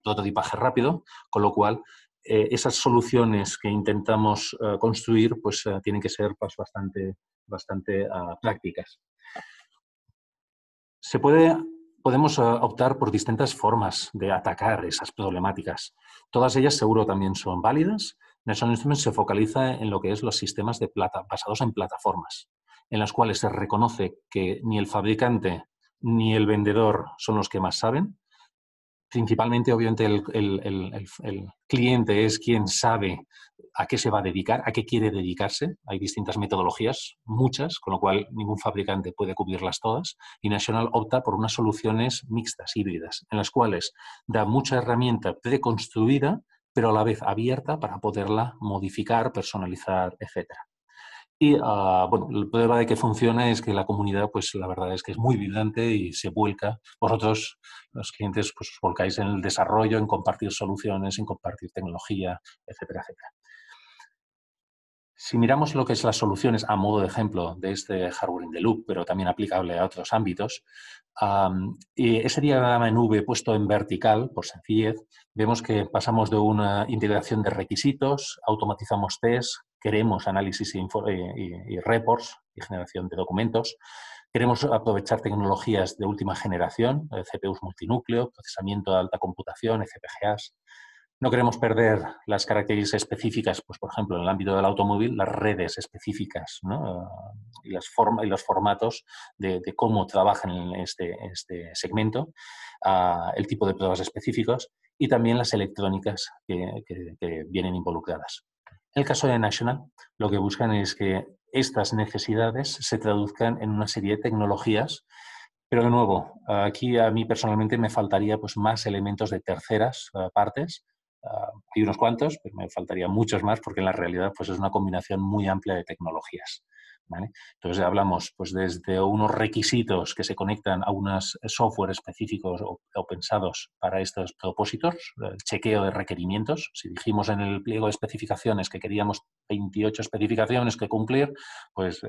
prototipaje rápido, con lo cual esas soluciones que intentamos construir pues tienen que ser pues, bastante prácticas. Podemos optar por distintas formas de atacar esas problemáticas. Todas ellas seguro también son válidas. National Instruments se focaliza en lo que es los sistemas basados en plataformas, en las cuales se reconoce que ni el fabricante ni el vendedor son los que más saben. Principalmente, obviamente, el cliente es quien sabe a qué se va a dedicar, a qué quiere dedicarse. Hay distintas metodologías, muchas, con lo cual ningún fabricante puede cubrirlas todas. Y National opta por unas soluciones mixtas, híbridas, en las cuales da mucha herramienta preconstruida, pero a la vez abierta para poderla modificar, personalizar, etcétera. Y bueno, la prueba de que funciona es que la comunidad, pues la verdad es que es muy vibrante y se vuelca. Vosotros, los clientes, pues os volcáis en el desarrollo, en compartir soluciones, en compartir tecnología, etcétera, etcétera. Si miramos lo que es las soluciones a modo de ejemplo de este hardware in the loop, pero también aplicable a otros ámbitos, y ese diagrama en V puesto en vertical, por sencillez, vemos que pasamos de una integración de requisitos, automatizamos test, queremos análisis y reports y generación de documentos, queremos aprovechar tecnologías de última generación, CPUs multinúcleo, procesamiento de alta computación, FPGAs. No queremos perder las características específicas, pues por ejemplo, en el ámbito del automóvil, las redes específicas, ¿no? y los formatos de cómo trabajan en este segmento, el tipo de pruebas específicos y también las electrónicas que vienen involucradas. En el caso de National, lo que buscan es que estas necesidades se traduzcan en una serie de tecnologías. Pero de nuevo, aquí a mí personalmente me faltaría pues, más elementos de terceras partes. Hay unos cuantos, pero me faltarían muchos más porque en la realidad pues, es una combinación muy amplia de tecnologías. ¿Vale? Entonces hablamos pues, desde unos requisitos que se conectan a unos software específicos o pensados para estos propósitos, el chequeo de requerimientos. Si dijimos en el pliego de especificaciones que queríamos 28 especificaciones que cumplir, pues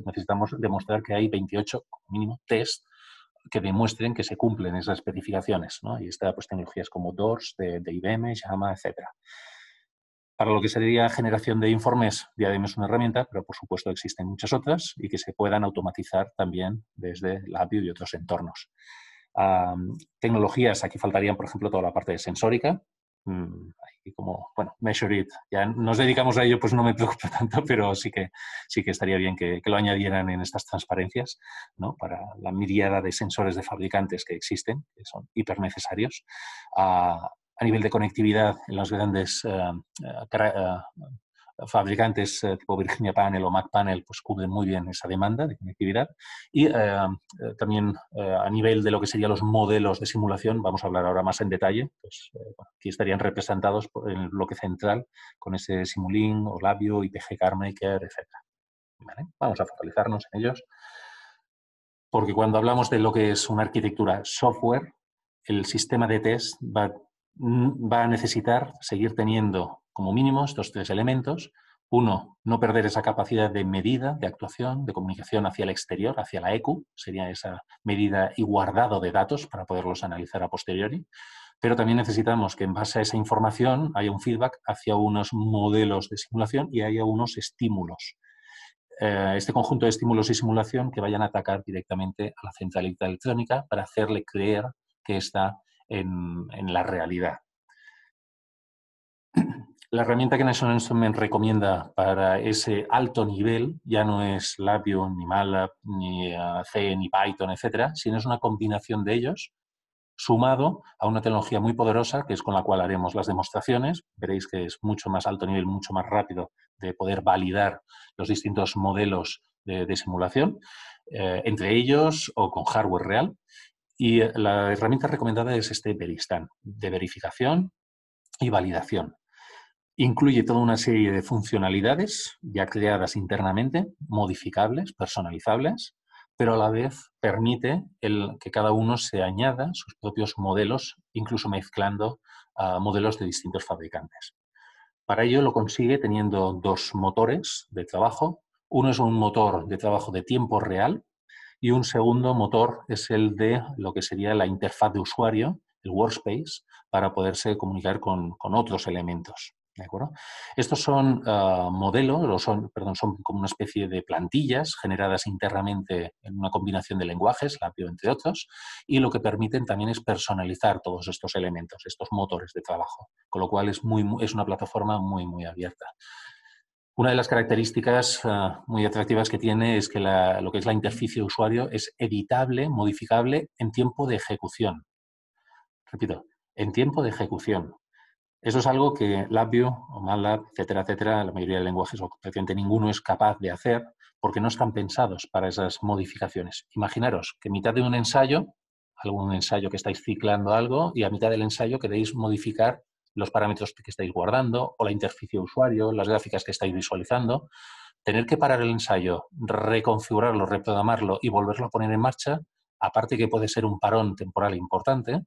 necesitamos demostrar que hay 28 como mínimo test que demuestren que se cumplen esas especificaciones, ¿no? Y está pues tecnologías como DORS de IBM, JAMA, etc. Para lo que sería generación de informes, Diadem es una herramienta, pero por supuesto existen muchas otras y que se puedan automatizar también desde Labview y otros entornos. Tecnologías, aquí faltarían, por ejemplo, toda la parte de sensórica. Y como, bueno, Measure It, ya nos dedicamos a ello, pues no me preocupa tanto, pero sí que estaría bien que lo añadieran en estas transparencias, ¿no? Para la miríada de sensores de fabricantes que existen, que son hiper necesarios. A nivel de conectividad, en los grandes fabricantes tipo Virginia Panel o Mac Panel pues cubren muy bien esa demanda de conectividad. Y también a nivel de lo que serían los modelos de simulación, vamos a hablar ahora más en detalle, pues aquí estarían representados en el bloque central con ese Simulink, o Labview, IPG CarMaker, etc. ¿Vale? Vamos a focalizarnos en ellos, porque cuando hablamos de lo que es una arquitectura software, el sistema de test va a necesitar seguir teniendo como mínimo estos 3 elementos. Uno, no perder esa capacidad de medida, de actuación, de comunicación hacia el exterior, hacia la EQ, sería esa medida y guardado de datos para poderlos analizar a posteriori. Pero también necesitamos que en base a esa información haya un feedback hacia unos modelos de simulación y haya unos estímulos. Este conjunto de estímulos y simulación que vayan a atacar directamente a la centralita electrónica para hacerle creer que está en la realidad. La herramienta que National Instruments recomienda para ese alto nivel ya no es Labview, ni MATLAB, ni C, ni Python, etcétera, sino es una combinación de ellos sumado a una tecnología muy poderosa que es con la cual haremos las demostraciones. Veréis que es mucho más alto nivel, mucho más rápido de poder validar los distintos modelos de simulación, entre ellos o con hardware real. Y la herramienta recomendada es este Veristan, de verificación y validación. Incluye toda una serie de funcionalidades ya creadas internamente, modificables, personalizables, pero a la vez permite que cada uno se añada sus propios modelos, incluso mezclando modelos de distintos fabricantes. Para ello lo consigue teniendo 2 motores de trabajo. Uno es un motor de trabajo de tiempo real y un segundo motor es el de lo que sería la interfaz de usuario, el workspace, para poderse comunicar con otros elementos. ¿De acuerdo? Estos son modelos, son como una especie de plantillas generadas internamente en una combinación de lenguajes, Labview entre otros, y lo que permiten también es personalizar todos estos elementos, estos motores de trabajo, con lo cual es una plataforma muy, muy abierta. Una de las características muy atractivas que tiene es que lo que es la interfaz de usuario es editable, modificable en tiempo de ejecución. Repito, en tiempo de ejecución. Eso es algo que Labview o MATLAB, etcétera, etcétera, la mayoría de lenguajes o prácticamente ninguno es capaz de hacer porque no están pensados para esas modificaciones. Imaginaros que en mitad de un ensayo, algún ensayo que estáis ciclando algo y a mitad del ensayo queréis modificar los parámetros que estáis guardando o la interfaz de usuario, las gráficas que estáis visualizando. Tener que parar el ensayo, reconfigurarlo, reprogramarlo y volverlo a poner en marcha, aparte que puede ser un parón temporal importante,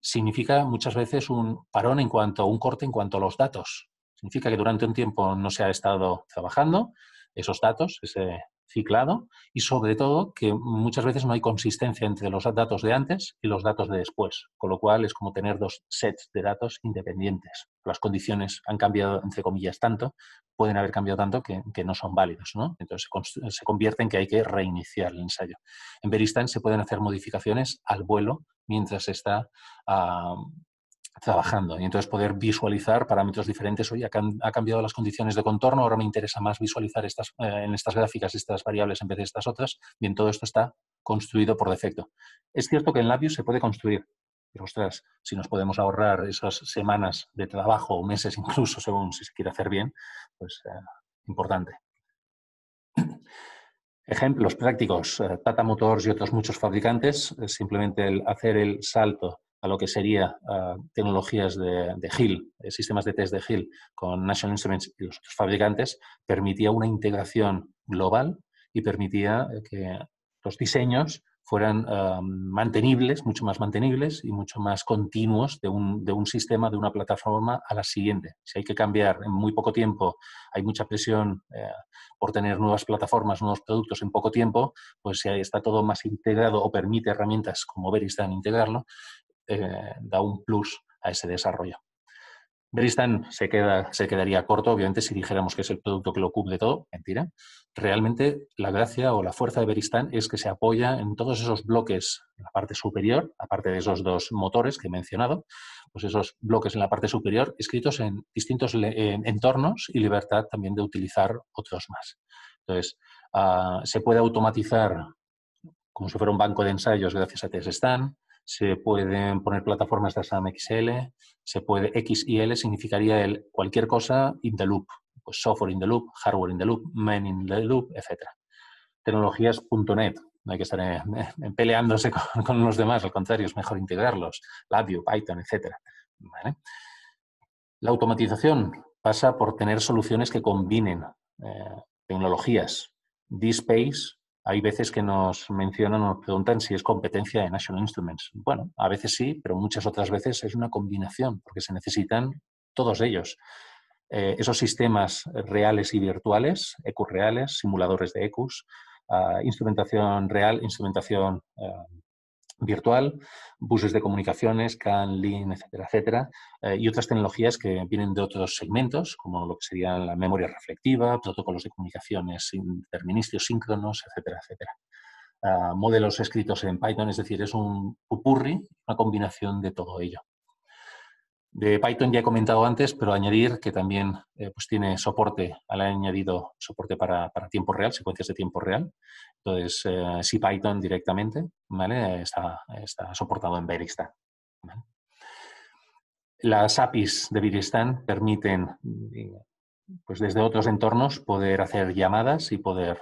significa muchas veces un parón un corte en cuanto a los datos. Significa que durante un tiempo no se ha estado trabajando esos datos, ese ciclado, y sobre todo que muchas veces no hay consistencia entre los datos de antes y los datos de después, con lo cual es como tener 2 sets de datos independientes. Las condiciones han cambiado, entre comillas, tanto, pueden haber cambiado tanto que no son válidos, ¿no? Entonces se convierte en que hay que reiniciar el ensayo. En Veristan se pueden hacer modificaciones al vuelo mientras se está trabajando y entonces poder visualizar parámetros diferentes. Oye, ha cambiado las condiciones de contorno, ahora me interesa más visualizar en estas gráficas estas variables en vez de estas otras. Bien, todo esto está construido por defecto. Es cierto que en Labview se puede construir, pero ostras, si nos podemos ahorrar esas semanas de trabajo o meses incluso, según si se quiere hacer bien, pues importante. Ejemplos prácticos, Tata Motors y otros muchos fabricantes, simplemente el hacer el salto a lo que sería tecnologías de Hill, sistemas de test de Hill con National Instruments y los otros fabricantes, permitía una integración global y permitía que los diseños fueran mantenibles, mucho más mantenibles y mucho más continuos de un sistema, de una plataforma a la siguiente. Si hay que cambiar en muy poco tiempo, hay mucha presión por tener nuevas plataformas, nuevos productos en poco tiempo, pues si está todo más integrado o permite herramientas como Veristan integrarlo, da un plus a ese desarrollo. Veristan se quedaría corto, obviamente, si dijéramos que es el producto que lo cubre todo. Mentira. Realmente la gracia o la fuerza de Veristan es que se apoya en todos esos bloques en la parte superior, aparte de esos dos motores que he mencionado, pues esos bloques en la parte superior escritos en distintos entornos y libertad también de utilizar otros más. Entonces, se puede automatizar como si fuera un banco de ensayos gracias a TSSTAN. Se pueden poner plataformas de SAM-XL, se puede XIL, significaría cualquier cosa in the loop, pues software in the loop, hardware in the loop, man in the loop, etc. Tecnologías.NET, no hay que estar peleándose con los demás, al contrario, es mejor integrarlos, LabVIEW, Python, etc. ¿Vale? La automatización pasa por tener soluciones que combinen tecnologías. DSpace, hay veces que nos mencionan, nos preguntan si es competencia de National Instruments. Bueno, a veces sí, pero muchas otras veces es una combinación, porque se necesitan todos ellos. Esos sistemas reales y virtuales, EQUs reales, simuladores de EQUs, instrumentación real, instrumentación virtual, buses de comunicaciones, CAN, LIN, etcétera, etcétera, y otras tecnologías que vienen de otros segmentos, como lo que sería la memoria reflectiva, protocolos de comunicaciones deterministos, síncronos, etcétera, etcétera. Modelos escritos en Python, es decir, es un pupurri, una combinación de todo ello. De Python ya he comentado antes, pero añadir que también pues tiene soporte, ha añadido soporte para tiempo real, secuencias de tiempo real. Entonces, sí Python directamente, ¿vale? Está soportado en Veristan. ¿Vale? Las APIs de Veristan permiten, pues desde otros entornos, poder hacer llamadas y poder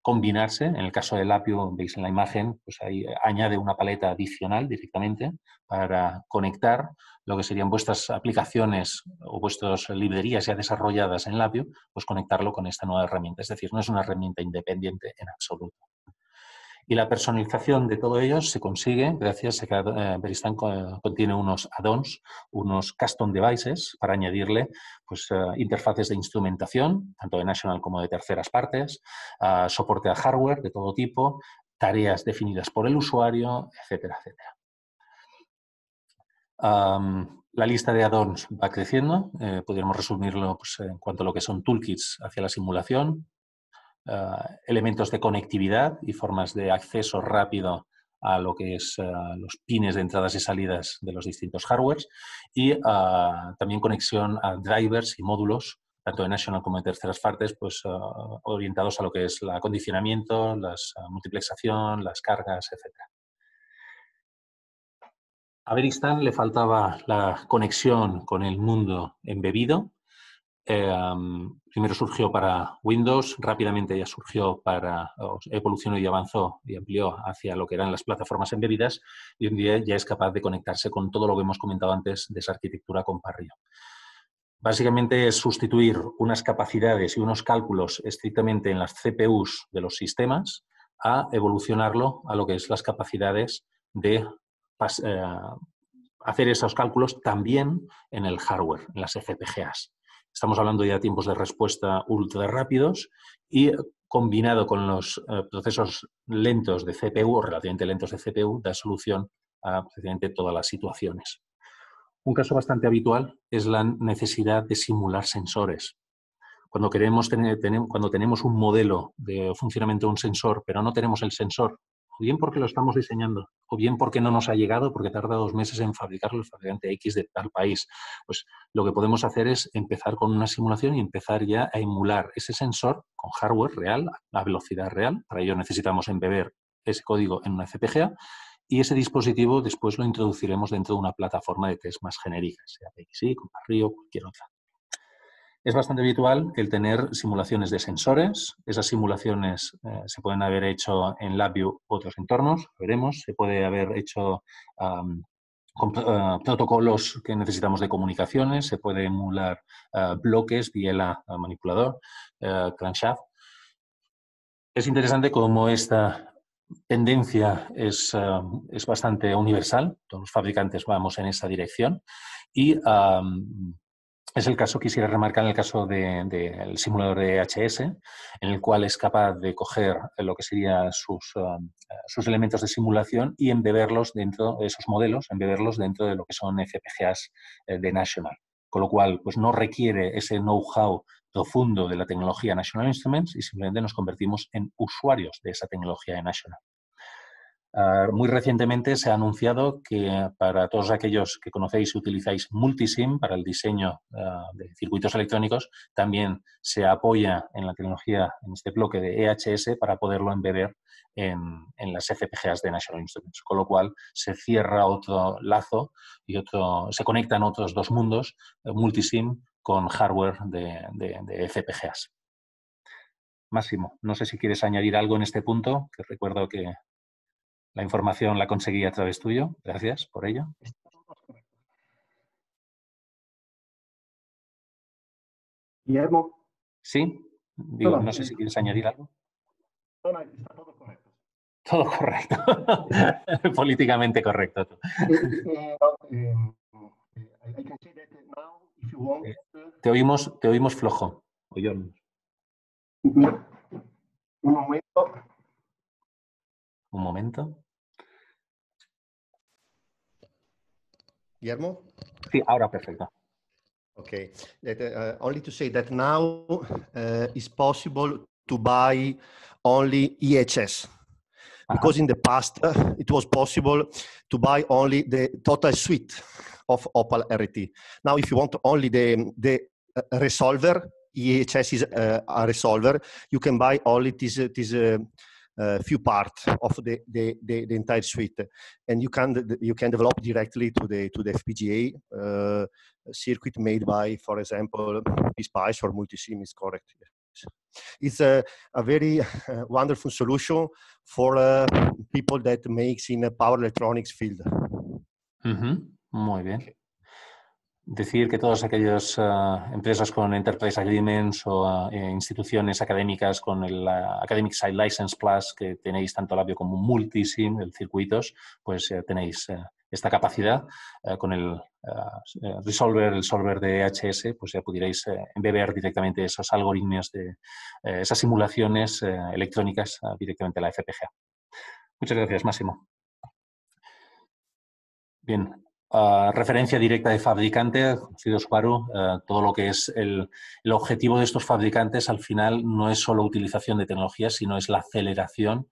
combinarse. En el caso del Apio, veis en la imagen, pues ahí añade una paleta adicional directamente para conectar lo que serían vuestras aplicaciones o vuestras librerías ya desarrolladas en Apio, pues conectarlo con esta nueva herramienta. Es decir, no es una herramienta independiente en absoluto. Y la personalización de todo ello se consigue gracias a que Veristan contiene unos add-ons, unos custom devices para añadirle pues, interfaces de instrumentación, tanto de National como de terceras partes, soporte a hardware de todo tipo, tareas definidas por el usuario, etcétera, etcétera. La lista de add-ons va creciendo. Podríamos resumirlo pues, en cuanto a lo que son toolkits hacia la simulación, elementos de conectividad y formas de acceso rápido a lo que es los pines de entradas y salidas de los distintos hardwares y también conexión a drivers y módulos, tanto de National como de terceras partes, pues orientados a lo que es el acondicionamiento, la multiplexación, las cargas, etc. A Veristan le faltaba la conexión con el mundo embebido. Primero surgió para Windows, rápidamente ya surgió evolucionó y avanzó y amplió hacia lo que eran las plataformas embebidas y hoy en día ya es capaz de conectarse con todo lo que hemos comentado antes de esa arquitectura con Parrio. Básicamente es sustituir unas capacidades y unos cálculos estrictamente en las CPUs de los sistemas a evolucionarlo a lo que es las capacidades de hacer esos cálculos también en el hardware, en las FPGAs. Estamos hablando ya de tiempos de respuesta ultra rápidos y combinado con los procesos lentos de CPU o relativamente lentos de CPU da solución a prácticamente todas las situaciones. Un caso bastante habitual es la necesidad de simular sensores. Cuando tenemos un modelo de funcionamiento de un sensor, pero no tenemos el sensor, o bien porque lo estamos diseñando, o bien porque no nos ha llegado, porque tarda 2 meses en fabricarlo el fabricante X de tal país, pues lo que podemos hacer es empezar con una simulación y empezar ya a emular ese sensor con hardware real, a velocidad real. Para ello necesitamos embeber ese código en una FPGA y ese dispositivo después lo introduciremos dentro de una plataforma de test más genérica, sea PXI, con Parrio o cualquier otra. Es bastante habitual el tener simulaciones de sensores. Esas simulaciones se pueden haber hecho en LabVIEW u otros entornos, veremos. Se puede haber hecho con protocolos que necesitamos de comunicaciones. Se puede emular bloques, biela manipulador, crankshaft. Es interesante cómo esta tendencia es bastante universal, todos los fabricantes vamos en esa dirección y es el caso, quisiera remarcar el caso del simulador de EHS, en el cual es capaz de coger lo que serían sus elementos de simulación y embeberlos dentro de esos modelos, embeberlos dentro de lo que son FPGAs de National. Con lo cual, pues no requiere ese know-how profundo de la tecnología National Instruments y simplemente nos convertimos en usuarios de esa tecnología de National. Muy recientemente se ha anunciado que para todos aquellos que conocéis y utilizáis Multisim para el diseño de circuitos electrónicos, también se apoya en la tecnología, en este bloque de EHS, para poderlo embeber en las FPGAs de National Instruments. Con lo cual se cierra otro lazo y se conectan otros dos mundos, Multisim con hardware de FPGAs. Máximo, no sé si quieres añadir algo en este punto, que recuerdo que la información la conseguí a través tuyo. Gracias por ello. Guillermo. Sí, digo, no sé si quieres añadir algo. No, está todo correcto. Todo correcto. Políticamente correcto. I can say that now, if you want. Te oímos flojo. Un momento. Un momento. Guillermo? Sí, ahora perfecto. Okay. Only to say that now it's possible to buy only EHS. Because in the past, it was possible to buy only the total suite of Opal RT. Now, if you want only the resolver, EHS is a resolver, you can buy only this few parts of the entire suite, and you can develop directly to the FPGA circuit made by, for example, PSpice or Multisim is correct. It's a very wonderful solution for people that makes in a power electronics field. Muy bien. Decir que todas aquellas empresas con Enterprise Agreements o instituciones académicas con el Academic Side License Plus que tenéis tanto Labio como Multisim, el circuitos, pues tenéis esta capacidad con el Resolver, el solver de EHS, pues ya pudierais embeber directamente esos algoritmos de esas simulaciones electrónicas directamente a la FPGA. Muchas gracias, Máximo. Bien. Referencia directa de fabricante, conocido Subaru, todo lo que es el objetivo de estos fabricantes al final no es solo utilización de tecnologías, sino es la aceleración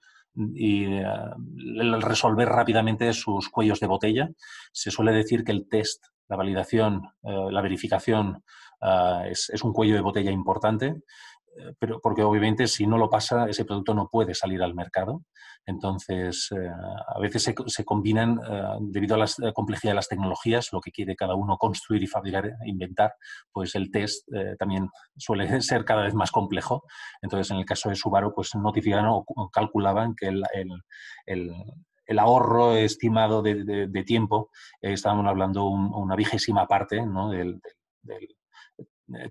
y el resolver rápidamente sus cuellos de botella. Se suele decir que el test, la validación, la verificación es un cuello de botella importante, pero porque obviamente si no lo pasa, ese producto no puede salir al mercado. Entonces, a veces se combinan, debido a la complejidad de las tecnologías, lo que quiere cada uno construir y fabricar, inventar, pues el test también suele ser cada vez más complejo. Entonces, en el caso de Subaru, pues notificaban o calculaban que el ahorro estimado de tiempo, estábamos hablando una 20ª parte, ¿no?, del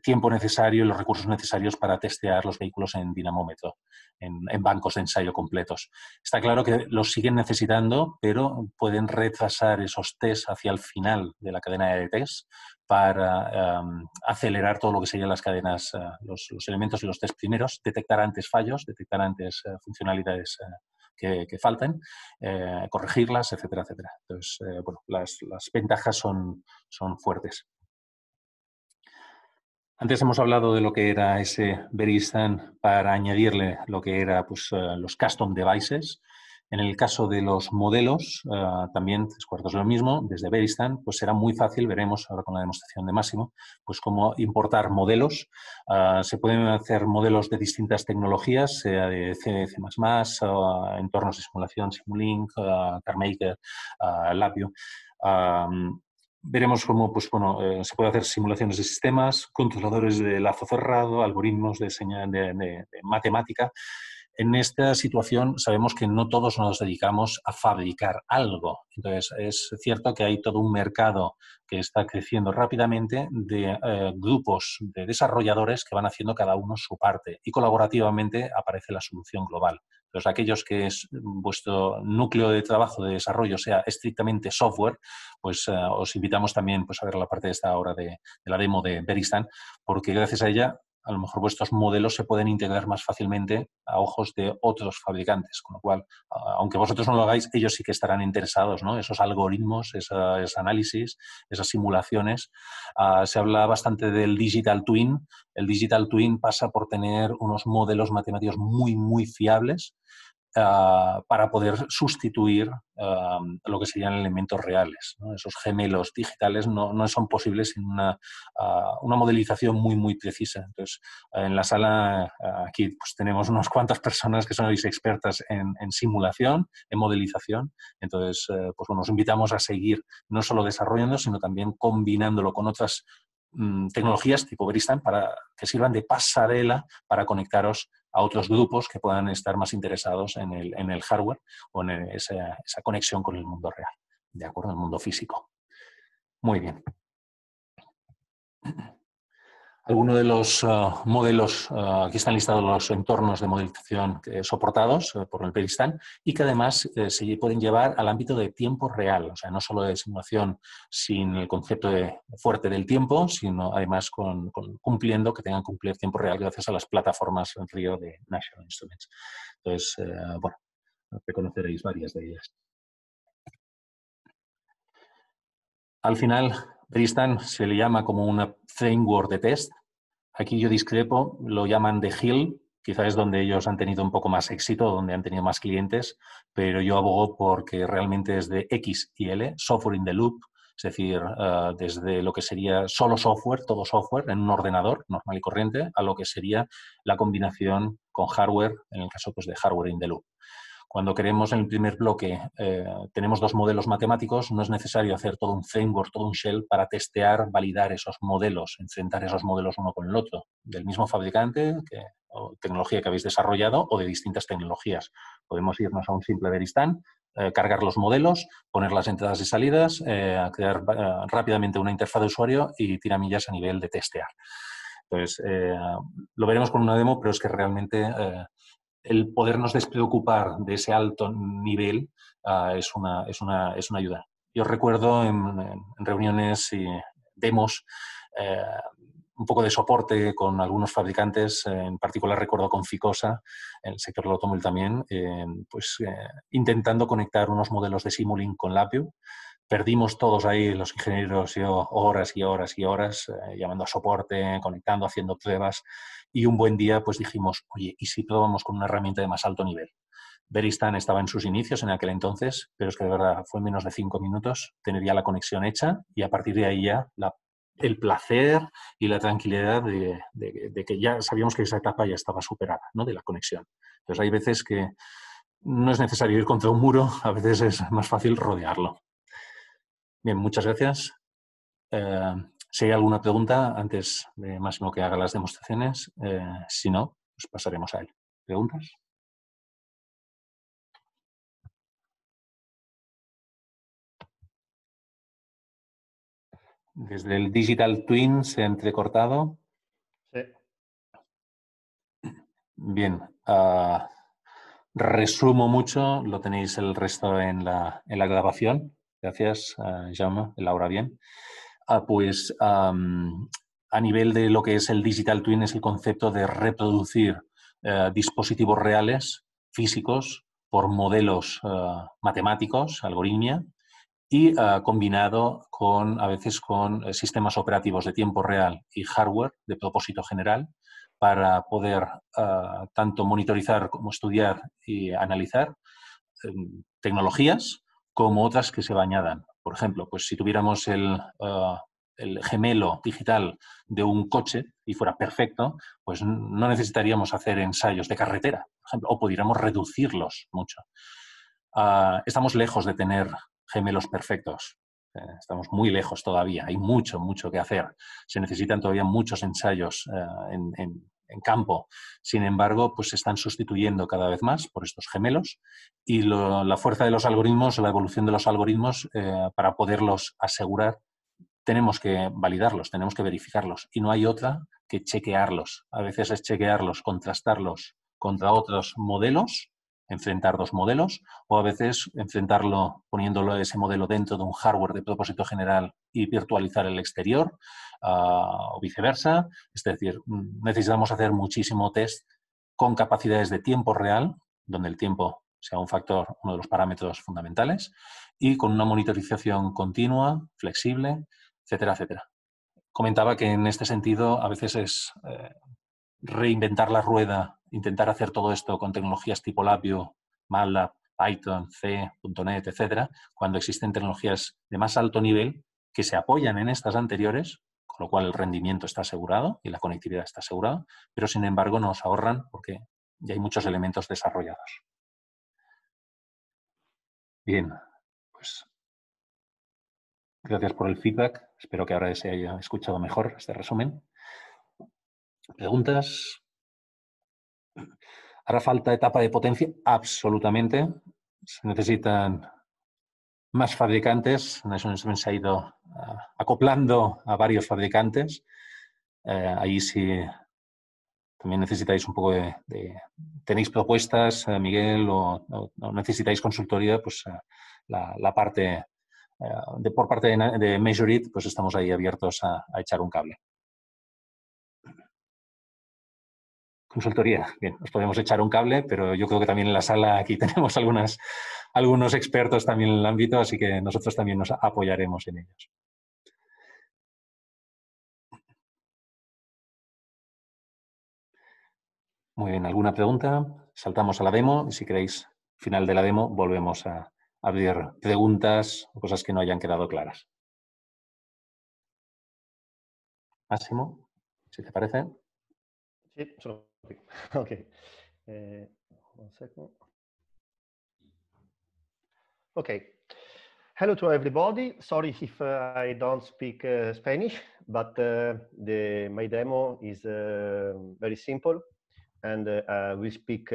tiempo necesario y los recursos necesarios para testear los vehículos en dinamómetro, en bancos de ensayo completos. Está claro que los siguen necesitando, pero pueden retrasar esos tests hacia el final de la cadena de test para acelerar todo lo que serían las cadenas, los elementos y los test primeros, detectar antes fallos, detectar antes funcionalidades que falten, corregirlas, etcétera, etcétera. Entonces, bueno, las ventajas son fuertes. Antes hemos hablado de lo que era ese Veristan para añadirle lo que era pues, los custom devices. En el caso de los modelos, también es cuartos lo mismo. Desde Veristan pues será muy fácil, veremos ahora con la demostración de Máximo, pues cómo importar modelos. Se pueden hacer modelos de distintas tecnologías, sea de C++, entornos de simulación, Simulink, CarMaker, Labio. Veremos cómo pues, bueno, se puede hacer simulaciones de sistemas, controladores de lazo cerrado, algoritmos de matemática. En esta situación sabemos que no todos nos dedicamos a fabricar algo. Entonces, es cierto que hay todo un mercado que está creciendo rápidamente de grupos de desarrolladores que van haciendo cada uno su parte y colaborativamente aparece la solución global. Entonces, aquellos que vuestro núcleo de trabajo de desarrollo sea estrictamente software, pues os invitamos también pues, a ver la parte de esta hora de la demo de Veristan, porque gracias a ella a lo mejor vuestros modelos se pueden integrar más fácilmente a ojos de otros fabricantes, con lo cual, aunque vosotros no lo hagáis, ellos sí que estarán interesados, ¿no? Esos algoritmos, esos análisis, esas simulaciones. Se habla bastante del Digital Twin. El Digital Twin pasa por tener unos modelos matemáticos muy, muy fiables para poder sustituir lo que serían elementos reales, ¿no? Esos gemelos digitales no son posibles sin una modelización muy, muy precisa. Entonces, en la sala aquí pues, tenemos unas cuantas personas que sois expertas en simulación, en modelización. Entonces, pues bueno, os invitamos a seguir no solo desarrollando, sino también combinándolo con otras tecnologías tipo Veristan para que sirvan de pasarela para conectaros a otros grupos que puedan estar más interesados en el hardware o en esa conexión con el mundo real, ¿de acuerdo? El mundo físico. Muy bien. Algunos de los modelos, aquí están listados los entornos de modelización soportados por el Veristan y que además se pueden llevar al ámbito de tiempo real, o sea, no solo de simulación sin el concepto fuerte del tiempo, sino además cumpliendo, que tengan que cumplir tiempo real gracias a las plataformas en Río de National Instruments. Entonces, bueno, reconoceréis varias de ellas. Al final, Veristan se le llama como una framework de test. Aquí yo discrepo, lo llaman The Hill, quizás es donde ellos han tenido un poco más éxito, donde han tenido más clientes, pero yo abogo porque realmente es de X y L, software in the loop, es decir, desde lo que sería solo software, todo software en un ordenador normal y corriente, a lo que sería la combinación con hardware, en el caso pues, de hardware in the loop. Cuando queremos en el primer bloque, tenemos dos modelos matemáticos, no es necesario hacer todo un framework, todo un shell para testear, validar esos modelos, enfrentar esos modelos uno con el otro, del mismo fabricante o tecnología que habéis desarrollado o de distintas tecnologías. Podemos irnos a un simple Veristan, cargar los modelos, poner las entradas y salidas, crear rápidamente una interfaz de usuario y tiramillas a nivel de testear. Entonces, lo veremos con una demo, pero es que realmente el podernos despreocupar de ese alto nivel es una ayuda. Yo recuerdo en reuniones y demos un poco de soporte con algunos fabricantes, en particular recuerdo con Ficosa, en el sector del automóvil también, intentando conectar unos modelos de Simulink con Lapio. Perdimos todos ahí, los ingenieros, yo, horas y horas y horas, llamando a soporte, conectando, haciendo pruebas. Y un buen día pues dijimos, oye, ¿y si probamos con una herramienta de más alto nivel? Veristan estaba en sus inicios en aquel entonces, pero es que de verdad fue en menos de 5 minutos tener ya la conexión hecha y a partir de ahí ya el placer y la tranquilidad de que ya sabíamos que esa etapa ya estaba superada, ¿no? De la conexión. Entonces hay veces que no es necesario ir contra un muro, a veces es más fácil rodearlo. Bien, muchas gracias. Si hay alguna pregunta, antes de Máximo que haga las demostraciones, si no, pues pasaremos a él. ¿Preguntas? Desde el Digital Twin se ha entrecortado. Sí. Bien. Resumo mucho, lo tenéis el resto en la grabación. Gracias, Jaume, Laura, bien. Pues a nivel de lo que es el Digital Twin es el concepto de reproducir dispositivos reales, físicos, por modelos matemáticos, algoritmia, y combinado a veces con sistemas operativos de tiempo real y hardware de propósito general para poder tanto monitorizar como estudiar y analizar tecnologías como otras que se añadan. Por ejemplo, pues si tuviéramos el gemelo digital de un coche y fuera perfecto, pues no necesitaríamos hacer ensayos de carretera, por ejemplo, o pudiéramos reducirlos mucho. Estamos lejos de tener gemelos perfectos. Estamos muy lejos todavía. Hay mucho, mucho que hacer. Se necesitan todavía muchos ensayos en campo. Sin embargo, pues se están sustituyendo cada vez más por estos gemelos y la fuerza de los algoritmos, la evolución de los algoritmos, para poderlos asegurar, tenemos que validarlos, tenemos que verificarlos y no hay otra que chequearlos. A veces es chequearlos, contrastarlos contra otros modelos enfrentar dos modelos, o a veces enfrentarlo poniéndolo ese modelo dentro de un hardware de propósito general y virtualizar el exterior, o viceversa. Es decir, necesitamos hacer muchísimo test con capacidades de tiempo real, donde el tiempo sea un factor, uno de los parámetros fundamentales, y con una monitorización continua, flexible, etcétera, etcétera. Comentaba que en este sentido a veces es reinventar la rueda, intentar hacer todo esto con tecnologías tipo Labview, MATLAB, Python, C, .NET, etcétera, cuando existen tecnologías de más alto nivel que se apoyan en estas anteriores, con lo cual el rendimiento está asegurado y la conectividad está asegurada, pero sin embargo nos ahorran porque ya hay muchos elementos desarrollados. Bien, pues gracias por el feedback. Espero que ahora se haya escuchado mejor este resumen. ¿Preguntas? ¿Hará falta etapa de potencia? Absolutamente. Se necesitan más fabricantes. National se ha ido acoplando a varios fabricantes. Ahí sí también necesitáis un poco ¿tenéis propuestas, Miguel, o necesitáis consultoría? Pues la parte por parte de Measure It, pues estamos ahí abiertos a echar un cable. Consultoría, bien, os podemos echar un cable, pero yo creo que también en la sala aquí tenemos algunos expertos también en el ámbito, así que nosotros también nos apoyaremos en ellos. Muy bien, ¿alguna pregunta? Saltamos a la demo y si queréis, final de la demo, volvemos a abrir preguntas o cosas que no hayan quedado claras. Máximo, si te parece. Sí, sono qui. Ok. One second. Okay. Hello to everybody. Sorry if I don't speak Spanish, but my demo is very simple, and we speak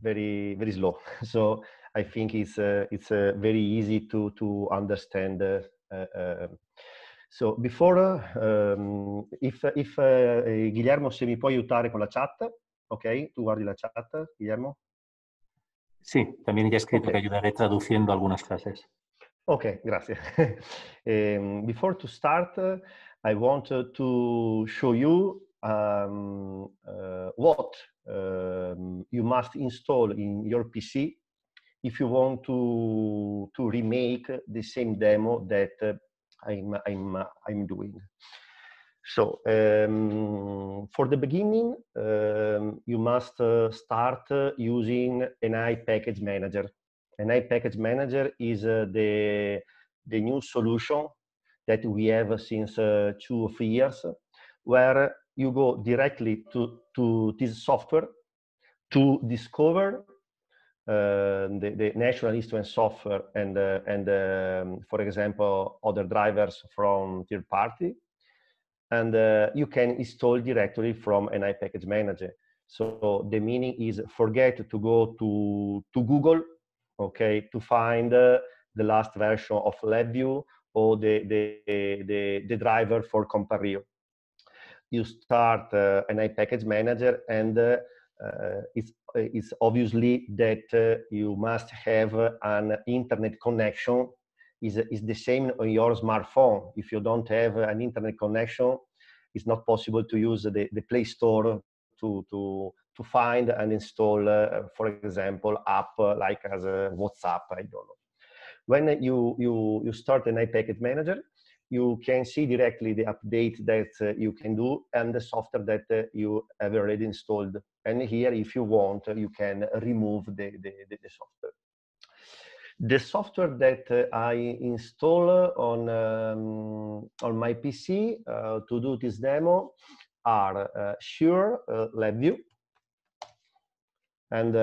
very slow. So I think it's very easy to understand. So before, if Guillermo, se mi puoi aiutare con la chat, ok? Tu guardi la chat, Guillermo? Sí, también ya he escrito Okay. que ayudaré traduciendo algunas frases. Okay, grazie. Before to start, I want to show you what you must install in your PC if you want to remake the same demo that I'm doing. So for the beginning, you must start using NI Package Manager. NI Package Manager is the new solution that we have since 2 or 3 years, where you go directly to this software to discover the National Instrument software and for example, other drivers from third party. And you can install directly from NI Package Manager. So the meaning is forget to go to Google, okay, to find the last version of LabVIEW or the driver for Compario. You start NI Package Manager, and it's obviously that you must have an internet connection. Is the same on your smartphone. If you don't have an internet connection, it's not possible to use the Play Store to find and install, for example, app like as a WhatsApp. I don't know. When you start an NI Package Manager, you can see directly the update that you can do and the software that you have already installed. And here, if you want, you can remove the software. The software that I install on my PC to do this demo are Shure LabVIEW. And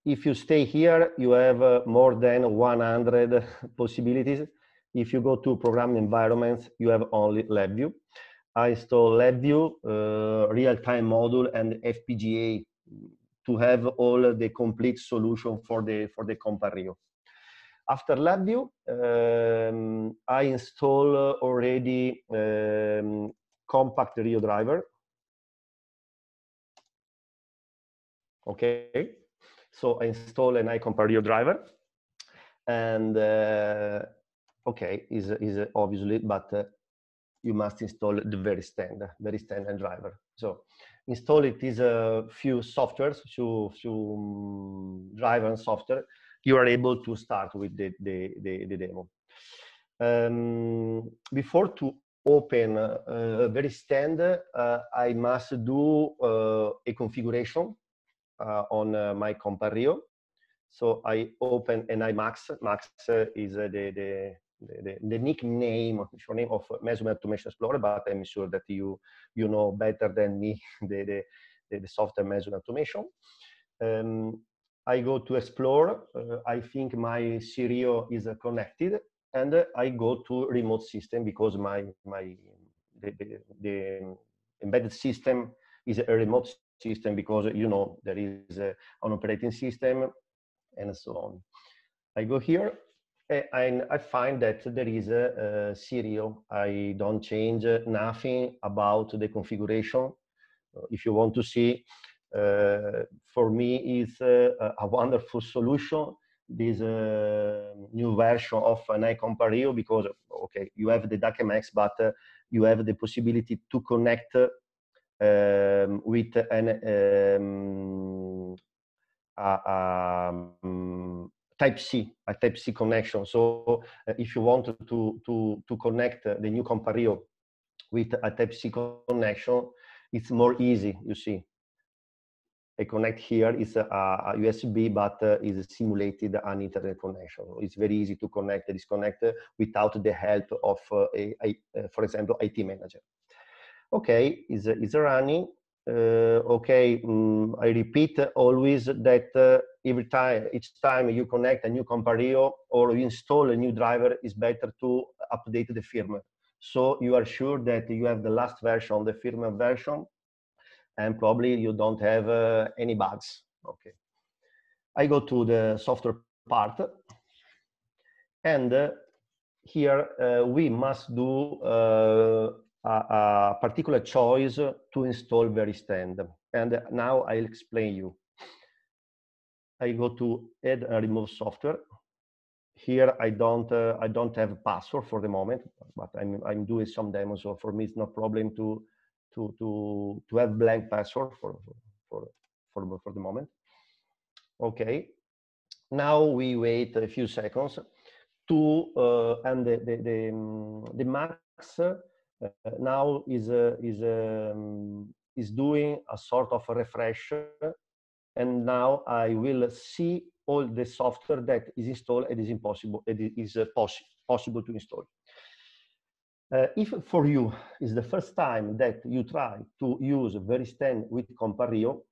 if you stay here, you have more than 100 possibilities. If you go to program environments, you have only LabVIEW. I install LabVIEW, real-time module, and FPGA to have all the complete solution for the Compario. After LabVIEW, I install already Compact Rio driver. Okay. So I install an iCompareo driver, and okay, is obviously, but you must install the very standard driver. So install it is a few softwares, few driver and software. You are able to start with the demo. Before to open a very stand, I must do a configuration on my Compareo. So I open an iMax. Max is the nickname of Measurement Automation Explorer, but I'm sure that you know better than me the software Measurement Automation. I go to Explore. I think my Sirio is connected, and I go to Remote System because the embedded system is a remote system because you know there is an operating system and so on. I go here and I find that there is a Sirio. I don't change nothing about the configuration. If you want to see, for me it's a wonderful solution, this new version of an iCompareo, because okay, you have the DAC-MX, but you have the possibility to connect with an a Type-C connection. So if you want to connect the new Compareo with a Type-C connection, it's more easy, you see. I connect here is a USB, but is simulated an internet connection. It's very easy to connect and disconnect without the help of, for example, IT manager. Okay, is running. Okay, I repeat always that each time you connect a new Compareo or you install a new driver, it's better to update the firmware. So you are sure that you have the last version, the firmware version, and probably you don't have any bugs. Okay, I go to the software part, and here we must do a particular choice to install VeriStand. And now I'll explain you. I go to add and remove software. Here I don't have a password for the moment, but I'm doing some demos, so for me it's no problem to have blank password for the moment. Okay, now we wait a few seconds to and the Max now is doing a sort of a refresh, and now I will see all the software that is installed and is possible to install. If for you is the first time that you try to use VeriStand with Compareo,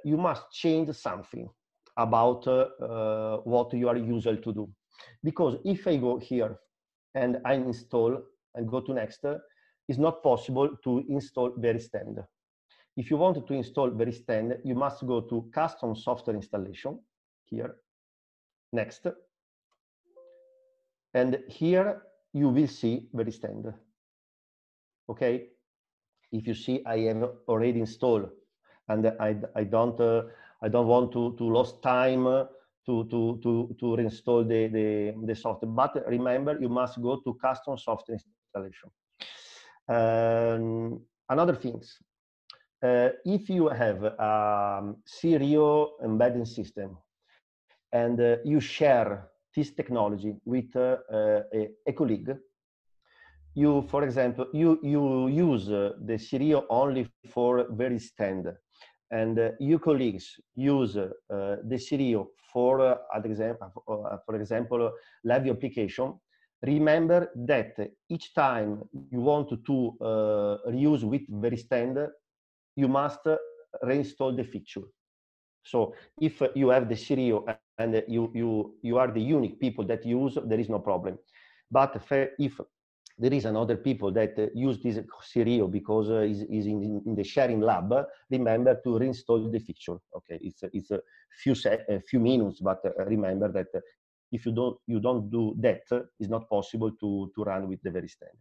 you must change something about what you are usual to do. Because if I go here and I install and go to next, it's not possible to install VeriStand. If you want to install VeriStand, you must go to Custom Software Installation, here, next. And here you will see VeriStand. Okay? If you see, I have already installed, and I don't want to lose time to reinstall the software. But remember, you must go to Custom Software Installation. Another things. If you have a Sirio embedding system and you share this technology with a colleague, you, for example, you use the Sirio only for VeriStand, and your colleagues use the Sirio for example, live application. Remember that each time you want to reuse with VeriStand, you must reinstall the feature. So if you have the Sirio and you are the unique people that use, there is no problem. But if there is another people that use this Sirio because is in the sharing lab, remember to reinstall the feature. Okay, it's a few minutes, but remember that if you don't do that, it's not possible to run with the VeriStand.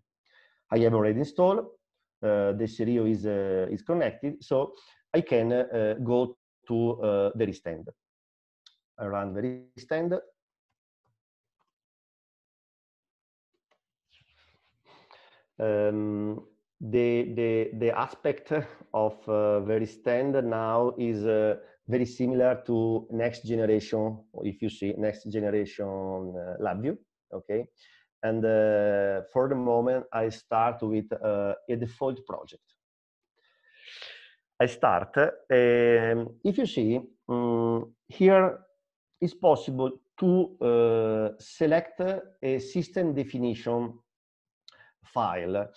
I have already installed. The Sirio is connected, so I can go to VeriStand. I run VeriStand. The aspect of VeriStand now is very similar to next generation, if you see next generation LabVIEW, okay? And for the moment, I start with a default project. I start, if you see, here it's possible to select a system definition file.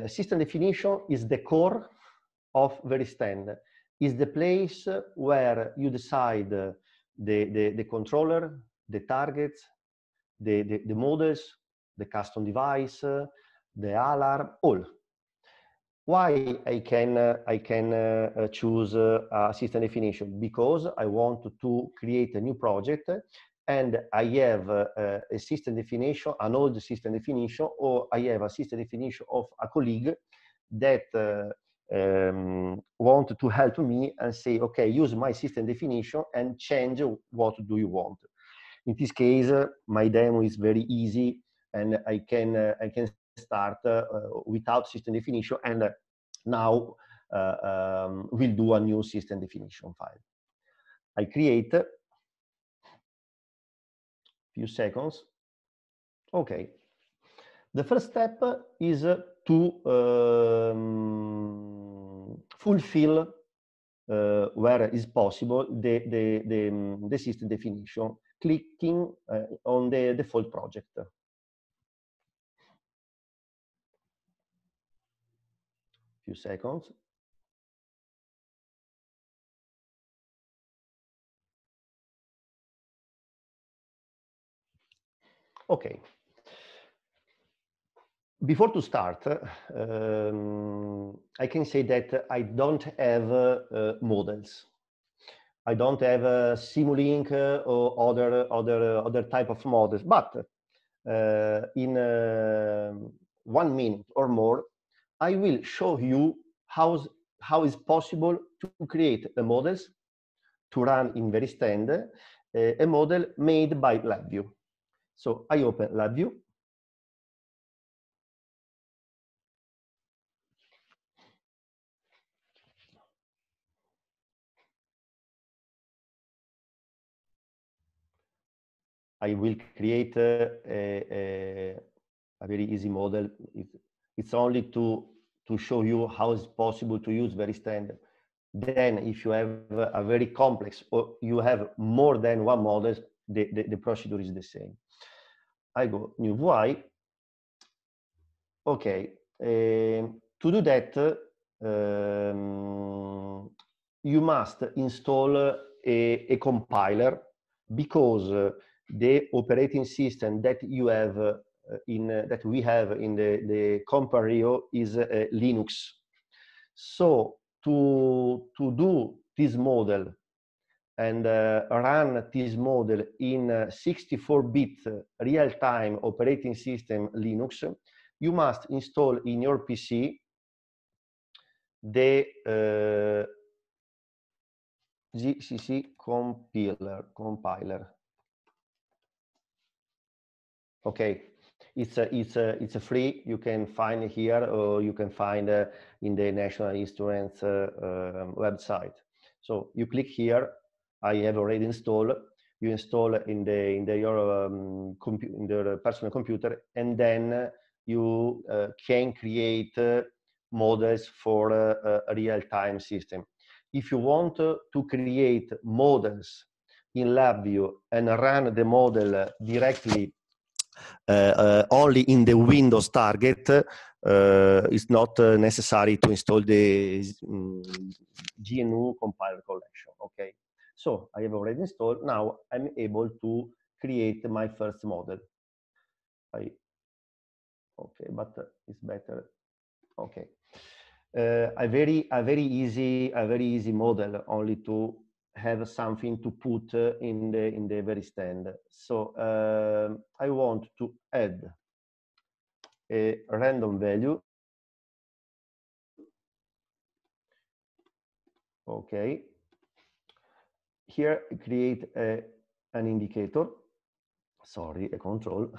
System definition is the core of VeriStand, is the place where you decide the controller, the targets, the models, the custom device, the alarm, all. Why I can choose a system definition? Because I want to create a new project and I have a system definition, an old system definition, or I have a system definition of a colleague that want to help me and say, okay, use my system definition and change what do you want. In this case, my demo is very easy and I can start without system definition, and now we'll do a new system definition file. I create, few seconds. Okay. The first step is to fulfill where is possible the system definition, clicking on the default project. Few seconds. Okay. Before to start, I can say that I don't have models. I don't have a Simulink or other type of models, but in 1 minute or more, I will show you how is possible to create the models to run in VeriStand, a model made by LabVIEW. So I open LabVIEW. I will create a very easy model. It's only to show you how it's possible to use VeriStand. Then if you have a very complex or you have more than one model, the procedure is the same. I go new UI. Okay, to do that, you must install a compiler, because the operating system that you have that we have in the Compario is Linux. So to do this model and run this model in 64-bit real-time operating system Linux, you must install in your PC the GCC compiler. Okay, it's a free. You can find here, or you can find in the National Instruments website. So you click here. I have already installed. You install in your personal computer, and then you can create models for a real-time system. If you want to create models in LabVIEW and run the model directly only in the Windows target, it's not necessary to install the GNU compiler collection. Okay, so I have already installed. Now I'm able to create my first model. Okay, but it's better. Okay, a very easy model, only to have something to put in the VeriStand. So I want to add a random value. Okay, here create an indicator. Sorry, a control.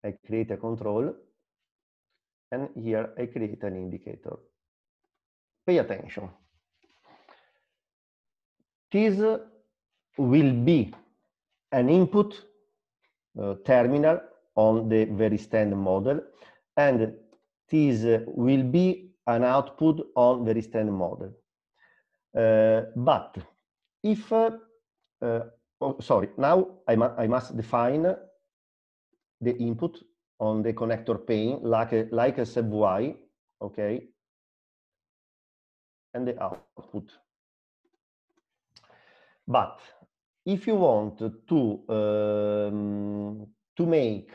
I create a control, and here I create an indicator. Pay attention. This will be an input terminal on the VeriStand model, and this will be an output on VeriStand model. But if, now I must define the input on the connector pane like a subY, okay, and the output. But if you want to make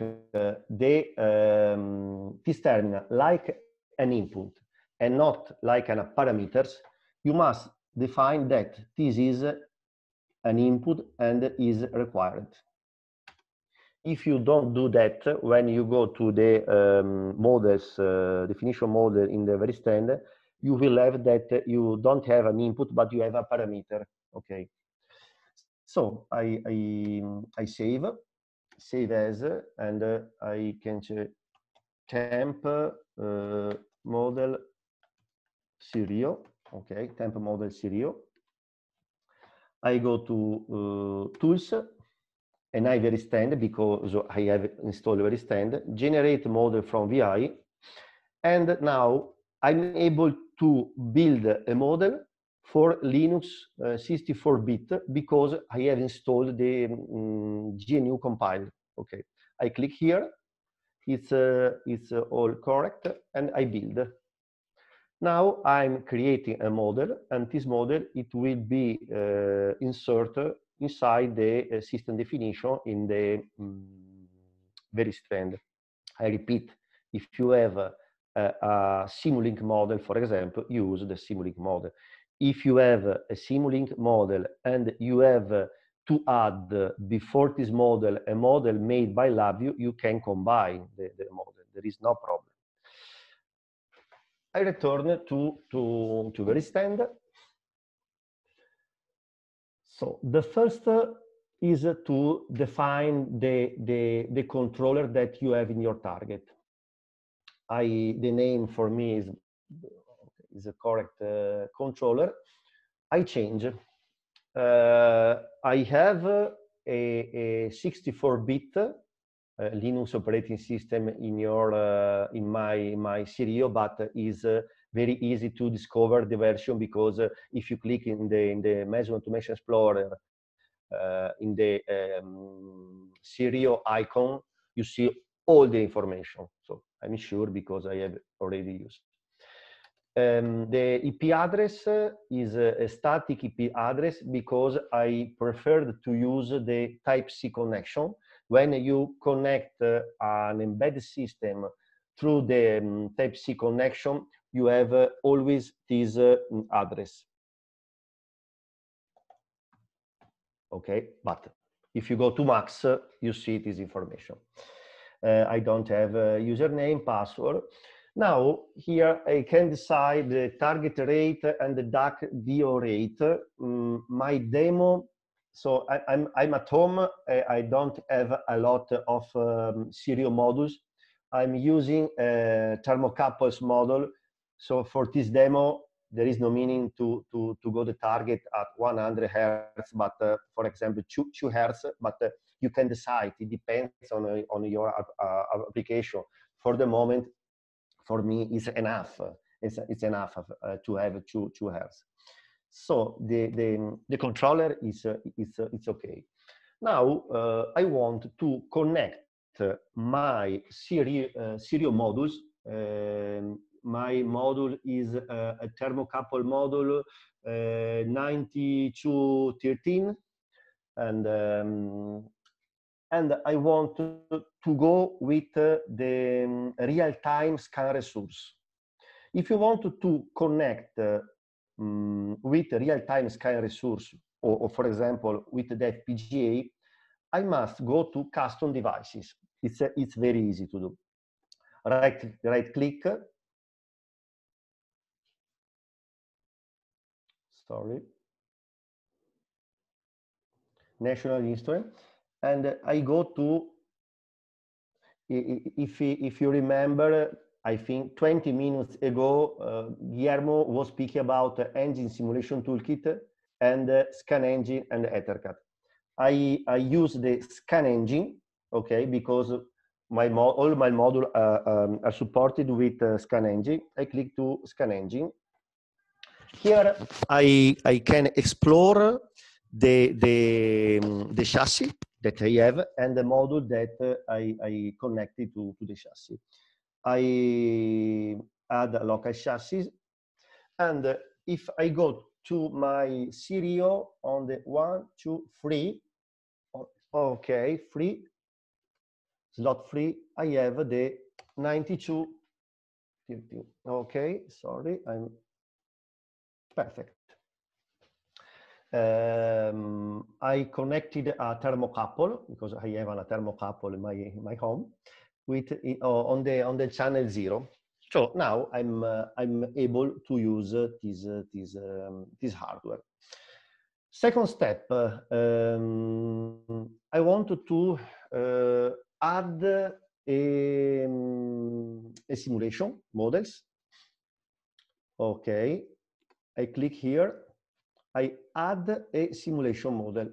this terminal like an input and not like an parameters, you must define that this is an input and is required. If you don't do that, when you go to the models definition model in the VeriStand, you will have that you don't have an input, but you have a parameter. Okay. So I save as, and I can change temp model Sirio. Okay, temp model Sirio. I go to tools, and I VeriStand because I have installed VeriStand. Generate model from VI, and now I'm able to build a model for Linux 64-bit because I have installed the GNU compiler. Okay, I click here. It's all correct, and I build. Now I'm creating a model, and this model, it will be inserted inside the system definition in the VeriStand. I repeat, if you have a Simulink model, for example, use the Simulink model. If you have a Simulink model and you have to add before this model a model made by LabVIEW, you can combine the model. There is no problem. I return to VeriStand. So the first is to define the controller that you have in your target. The name for me is a correct controller. I change. I have a 64-bit Linux operating system in my Sirio, but is very easy to discover the version because if you click in the Measure Automation Explorer in the Sirio icon, you see all the information. So I'm sure because I have already used. The IP address is a static IP address because I preferred to use the Type-C connection. When you connect an embedded system through the Type-C connection, you have always this address. Okay, but if you go to Max, you see this information. I don't have a username, password. Now, here I can decide the target rate and the DO rate. My demo, so I'm at home. I don't have a lot of Sirio modules. I'm using a thermocouples model. So for this demo, there is no meaning to go the target at 100 Hertz, but for example, 2 Hertz, but you can decide. It depends on your application. For the moment, for me, it's enough. It's enough to have 2 Hertz. So the controller is it's okay. Now I want to connect my Sirio modules. My module is a thermocouple module 9213, and I want to go with the real-time scan resource. If you want to connect with real-time scan resource, or for example, with the FPGA, I must go to custom devices. It's very easy to do. Right click. Sorry. national instrument, and I go to, if you remember, I think 20 minutes ago, Guillermo was speaking about engine simulation toolkit and scan engine and EtherCAD. I use the scan engine, okay, because all my modules are supported with scan engine. I click to scan engine. Here I can explore the chassis that I have and the module that I connected to the chassis. I add a local chassis, and if I go to my serial on the 1, 2, 3, okay, free, slot free, I have the 92. Okay, sorry, I'm perfect. I connected a thermocouple because I have a thermocouple in my home with on the channel 0. So now I'm able to use this hardware. Second step, I wanted to add a simulation models. Okay, I click here. I add a simulation model.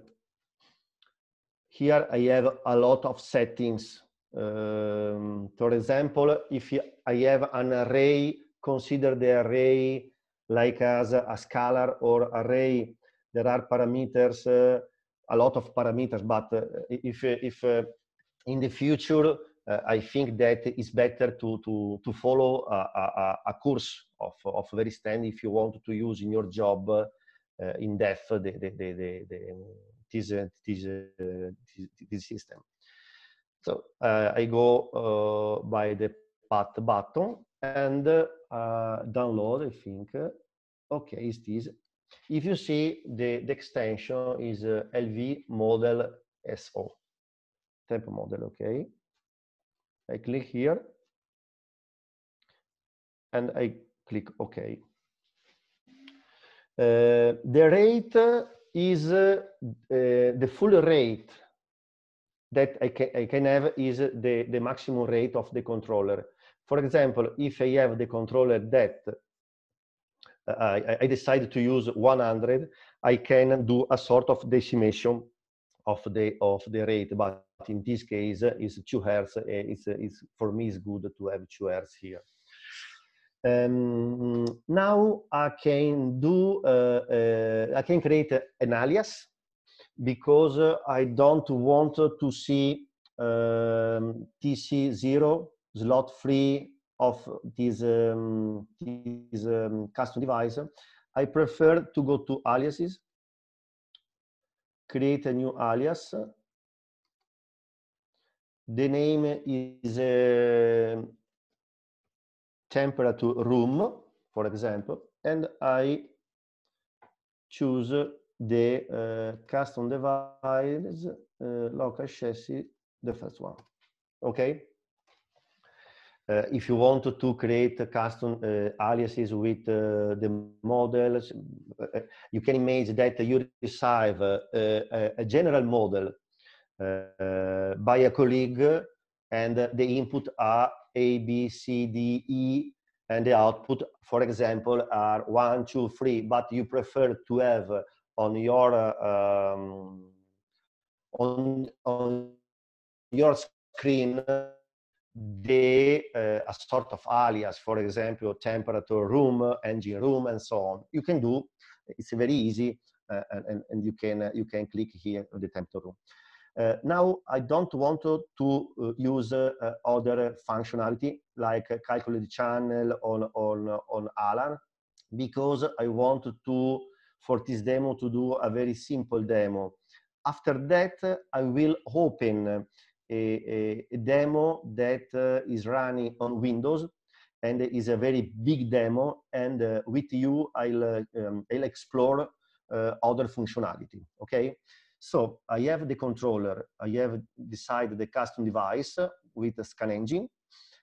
Here I have a lot of settings. For example, if I have an array, consider the array like as a scalar or array. There are parameters, a lot of parameters, but if in the future, I think that it's better to follow a course of very standard if you want to use in your job in depth this system. So I go by the path button and download, I think. Okay, it's this. If you see, the extension is LV model SO, temp model, okay. I click here and I click OK. The rate is the full rate that I can have is the maximum rate of the controller. For example, if I have the controller that I decide to use 100, I can do a sort of decimation of the rate, but in this case is 2 Hertz. For me it's good to have 2 Hertz here. Now I can do I can create an alias because I don't want to see TC0 slot free of this custom device. I prefer to go to aliases, create a new alias. The name is temperature room, for example, and I choose the custom device local chassis, the first one. Okay. If you want to create custom aliases with the models, you can imagine that you receive a general model by a colleague, and the input are A, B, C, D, E, and the output, for example, are 1, 2, 3. But you prefer to have on your screen a sort of alias, for example, temperature room, engine room, and so on. You can do. It's very easy, and you can click here on the temperature room. Now I don't want to use other functionality like calculate the channel on Alan, because I want to, for this demo, to do a very simple demo. After that, I will open a demo that is running on Windows, and is a very big demo, and with you I'll explore other functionality. Okay. So I have the controller, I have decided the custom device with the scan engine.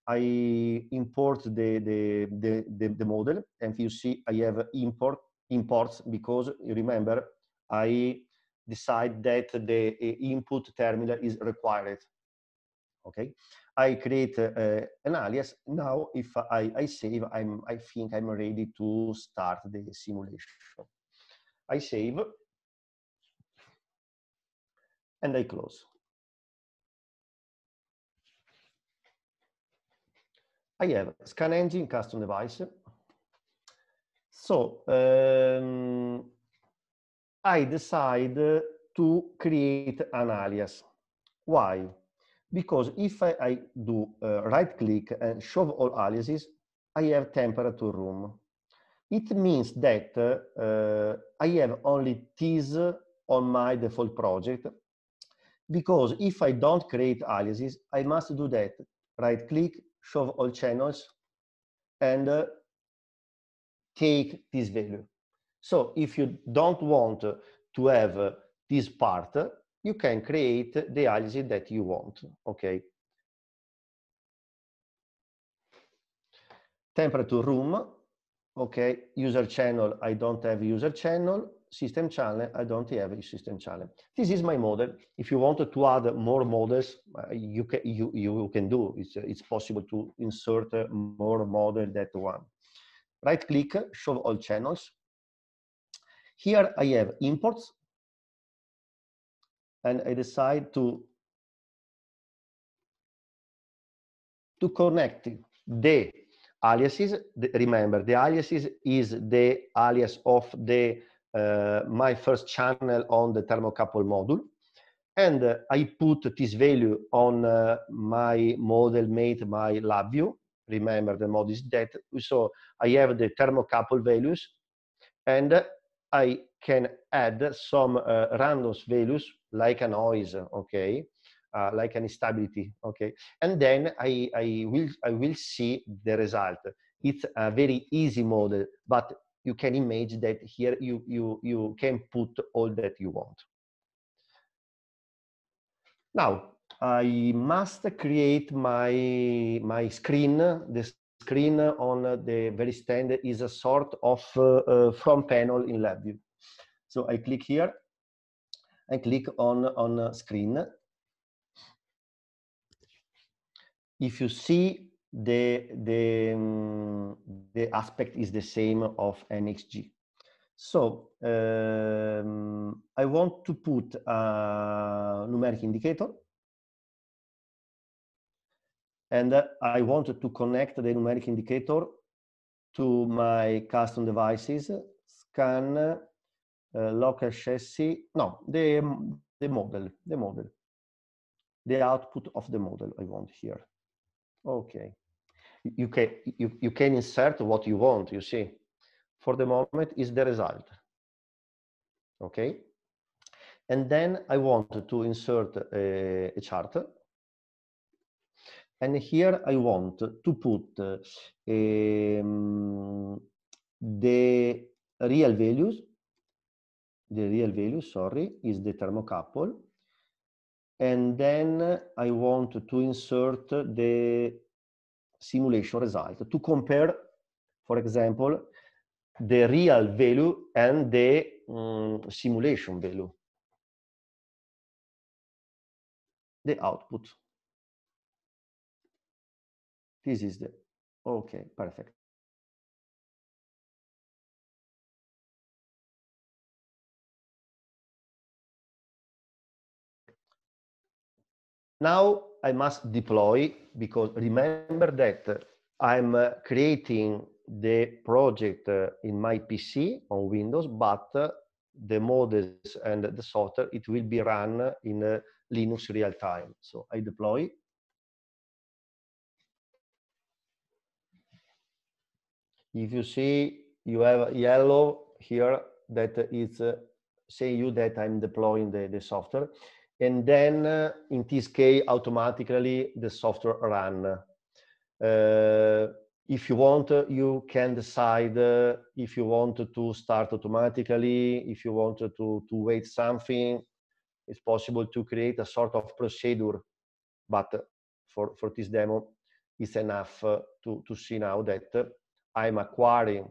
I import the model, and you see I have imports because you remember I decide that the input terminal is required. Okay, I create an alias. Now, if I save, I think I'm ready to start the simulation. I save and I close. I have scan engine custom device. So I decide to create an alias. Why? Because if I do right click and show all aliases, I have temperature room. It means that I have only this on my default project, because if I don't create aliases, I must do that. Right click, show all channels, and take this value. So if you don't want to have this part, you can create the aliases that you want, okay? Temperature room, okay, user channel, I don't have user channel, system channel, I don't have a system channel. This is my model. If you wanted to add more models, you can do. It's possible to insert more model than one. Right click, show all channels. Here I have imports, and I decide to connect the aliases. Remember, the aliases is the alias of the my first channel on the thermocouple module, and I put this value on my model made my LabVIEW. Remember, the model is that. So I have the thermocouple values, and I can add some random values like a noise, okay, like an instability, okay, and then I will see the result. It's a very easy model, but you can imagine that here you can put all that you want. Now I must create my screen. The screen on the very stand is a sort of front panel in LabVIEW. So I click here, I click on screen. If you see the aspect is the same of NXG. So I want to put a numeric indicator, and I want to connect the numeric indicator to my custom devices, scan, local chassis, no, the model, the output of the model I want here. Okay, you can insert what you want, you see. For the moment is the result, okay? And then I want to insert a chart. And here I want to put the real values. The real value, sorry, is the thermocouple. And then I want to insert the simulation result to compare, for example, the real value and the simulation value, the output. This is the, okay, perfect. Now I must deploy, because remember that I'm creating the project in my PC on Windows, but the models and the software, it will be run in Linux real time. So I deploy. If you see, you have yellow here that is saying you that I'm deploying the software. And then in this case, automatically the software run. If you want, you can decide if you want to start automatically, if you want to wait something. It's possible to create a sort of procedure, but for this demo, it's enough to see now that I'm acquiring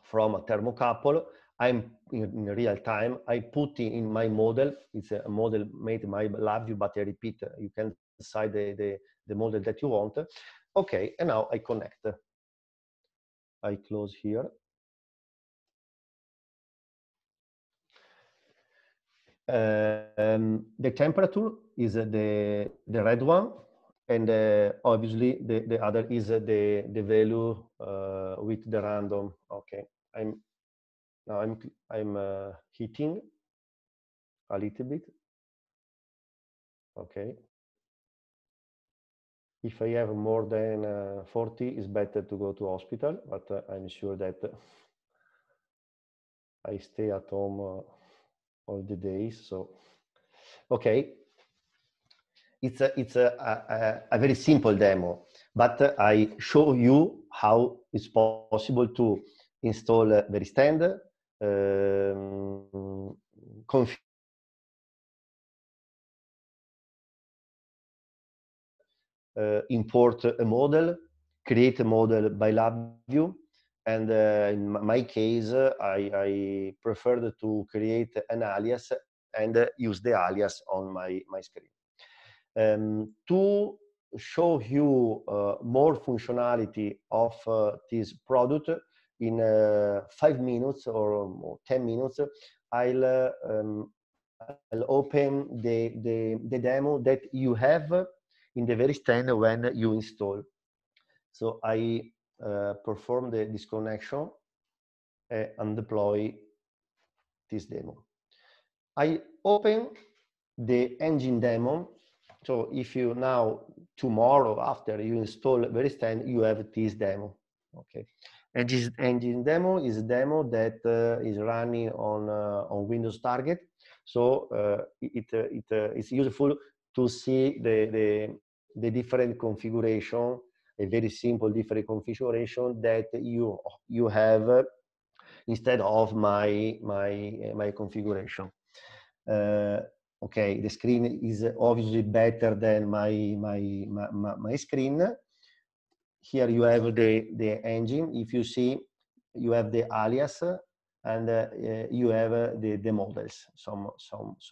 from a thermocouple. I'm in real time. I put in my model. It's a model made by LabVIEW, but I repeat, you can decide the model that you want. Okay, and now I connect. I close here. The temperature is the red one, and obviously the other is the value with the random. Okay, I'm heating a little bit. Okay. If I have more than 40, it's better to go to hospital, but I'm sure that I stay at home all the days. So, okay. It's a very simple demo, but I show you how it's possible to install Veristand, import a model, create a model by LabVIEW, and in my case, I preferred to create an alias and use the alias on my screen. To show you more functionality of this product in 5 minutes or 10 minutes, I'll open the demo that you have in the Veristand when you install. So I perform the disconnection and deploy this demo. I open the engine demo. So if you now, tomorrow after you install Veristand, you have this demo. Okay. And this engine demo is a demo that is running on Windows Target. So it's useful to see the different configuration, a very simple different configuration that you have instead of my configuration. Okay, the screen is obviously better than my screen. Here you have the engine. If you see, you have the alias and you have the models, some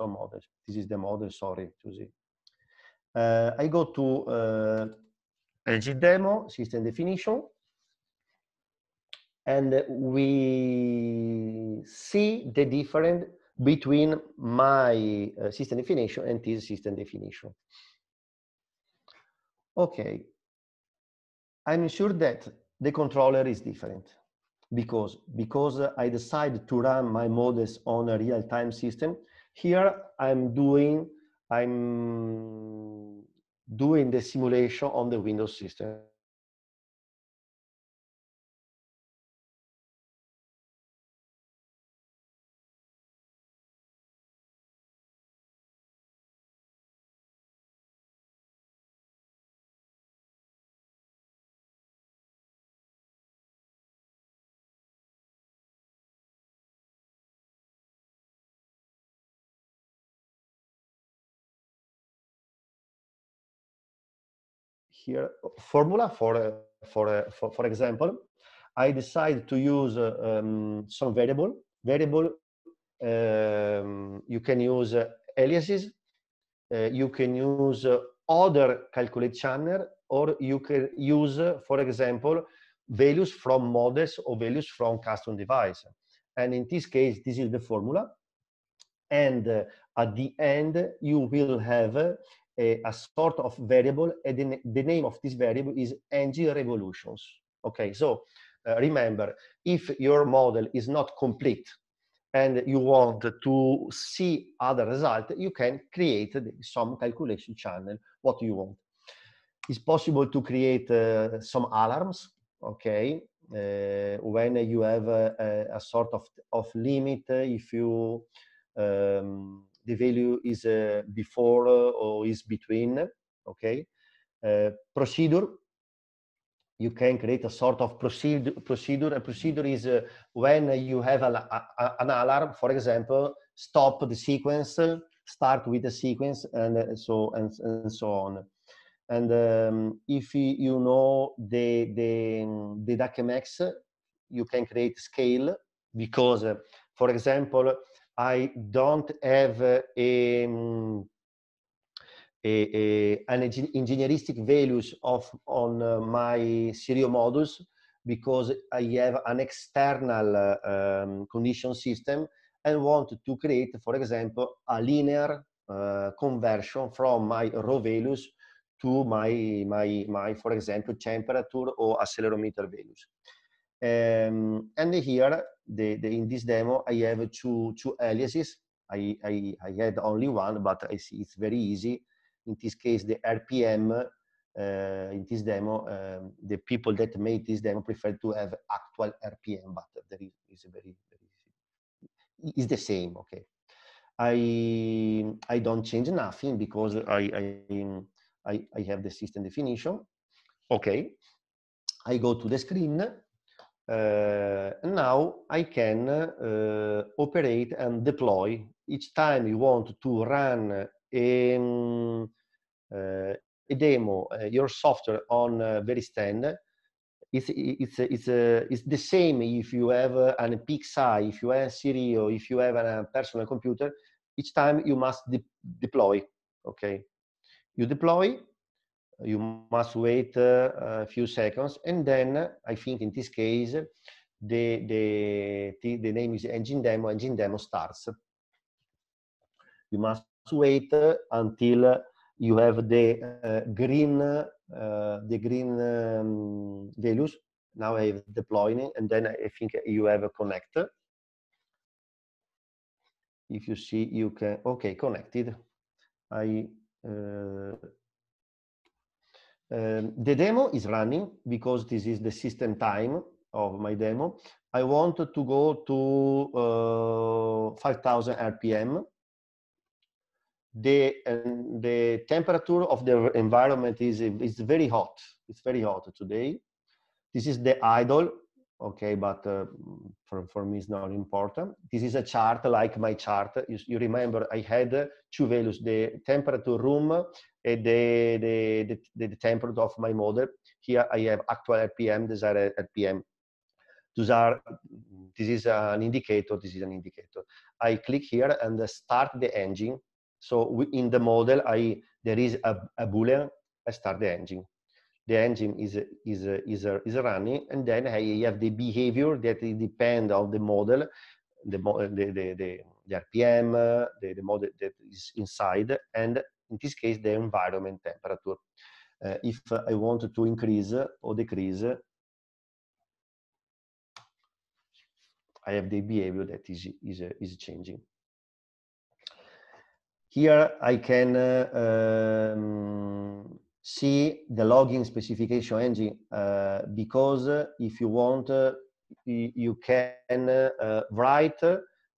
models. This is the model, sorry to see. I go to engine demo, system definition, and we see the difference between my system definition and this system definition. Okay, I'm sure that the controller is different because I decided to run my models on a real-time system. Here I'm doing the simulation on the Windows system. Here, formula for example, I decide to use some variable. You can use aliases, you can use other calculate channel, or you can use, for example, values from models or values from custom device. And in this case, this is the formula. And at the end, you will have a sort of variable, and the name of this variable is engine revolutions. Okay, so remember, if your model is not complete and you want to see other results, you can create some calculation channel, what you want. It's possible to create some alarms, okay, when you have a sort of limit, if you the value is before or is between, okay. Procedure, you can create a sort of procedure. A procedure is when you have an alarm, for example, stop the sequence, start with the sequence, and so on. And if you know the DACMX, you can create scale, because for example, I don't have an engineeristic values on my serial models, because I have an external condition system and want to create, for example, a linear conversion from my raw values to my for example, temperature or accelerometer values. And here, in this demo, I have two aliases. I had only one, but I see it's very easy. In this case, the RPM, in this demo, the people that made this demo prefer to have actual RPM, but there is a very is the same, okay. I don't change nothing because I have the system definition. Okay, I go to the screen. Now I can operate and deploy. Each time you want to run a demo, your software on Veristand, it's the same if you have an PXI, if you have Siri, or if you have a personal computer. Each time you must deploy. Okay, you deploy. You must wait a few seconds, and then I think in this case the name is engine demo. Engine demo starts. You must wait until you have the green values. Now I have deploying, and then I think you have a connect. If you see, you can, okay, connected. The demo is running because this is the system time of my demo. I want to go to 5000 RPM. The temperature of the environment is very hot. It's very hot today. This is the idle, okay, but for me it's not important. This is a chart like my chart. You remember I had two values: the temperature room and the temperature of my model. Here I have actual RPM, desired RPM. This is an indicator. This is an indicator. I click here and start the engine. So in the model, there is a boolean. I start the engine. The engine is running, and then I have the behavior that depends on the model, the RPM, the model that is inside, and in this case the environment temperature. If I want to increase or decrease, I have the behavior that is changing. Here I can see the logging specification engine, because if you want, you can write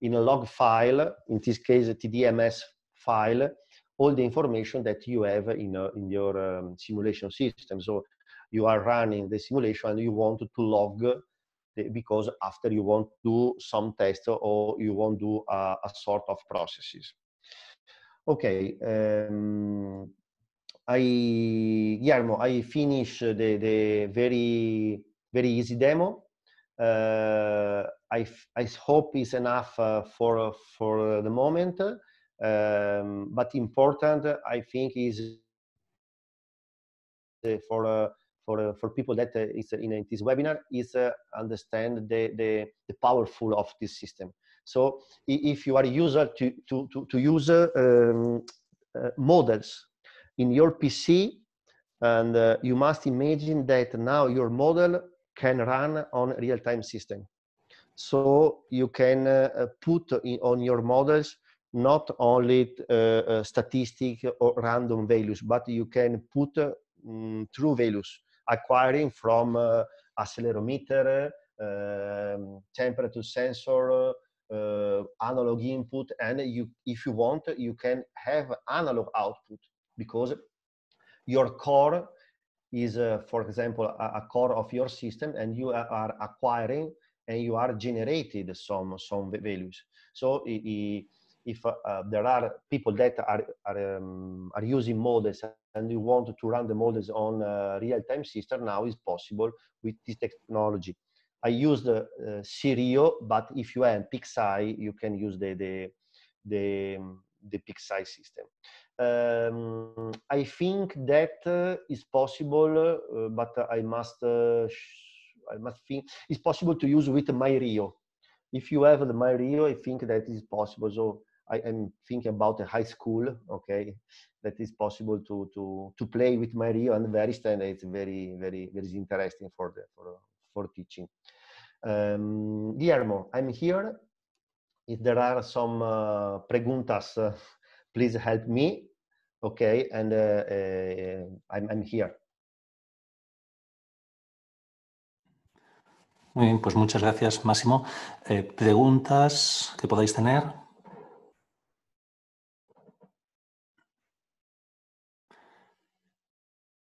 in a log file, in this case a TDMS file, all the information that you have in your simulation system. So you are running the simulation and you want to log because after you want to do some test or you want to do a sort of processes. Okay, Guillermo, I finish the very easy demo. I hope it's enough for the moment, but important I think is for people that is in this webinar is understand the powerful of this system. So if you are user to use models in your PC, and you must imagine that now your model can run on real-time system. So you can put on your models not only statistic or random values, but you can put true values acquiring from accelerometer, temperature sensor, analog input, and if you want, you can have analog output, because your core is, for example, a core of your system, and you are acquiring and you are generating some values. So if there are people that are using models and you want to run the models on real-time system, now is possible with this technology. I used Sirio, but if you have PixEye, you can use the PixEye system. I think that is possible, but I must think it's possible to use with MyRio. If you have the MyRio, I think that is possible. So I am thinking about a high school, okay, that is possible to play with MyRio and Veristan. It's very interesting for teaching. Guillermo, I'm here. If there are some preguntas, please help me. Okay, and I'm here. Muy bien, pues muchas gracias, Máximo. ¿Preguntas que podáis tener?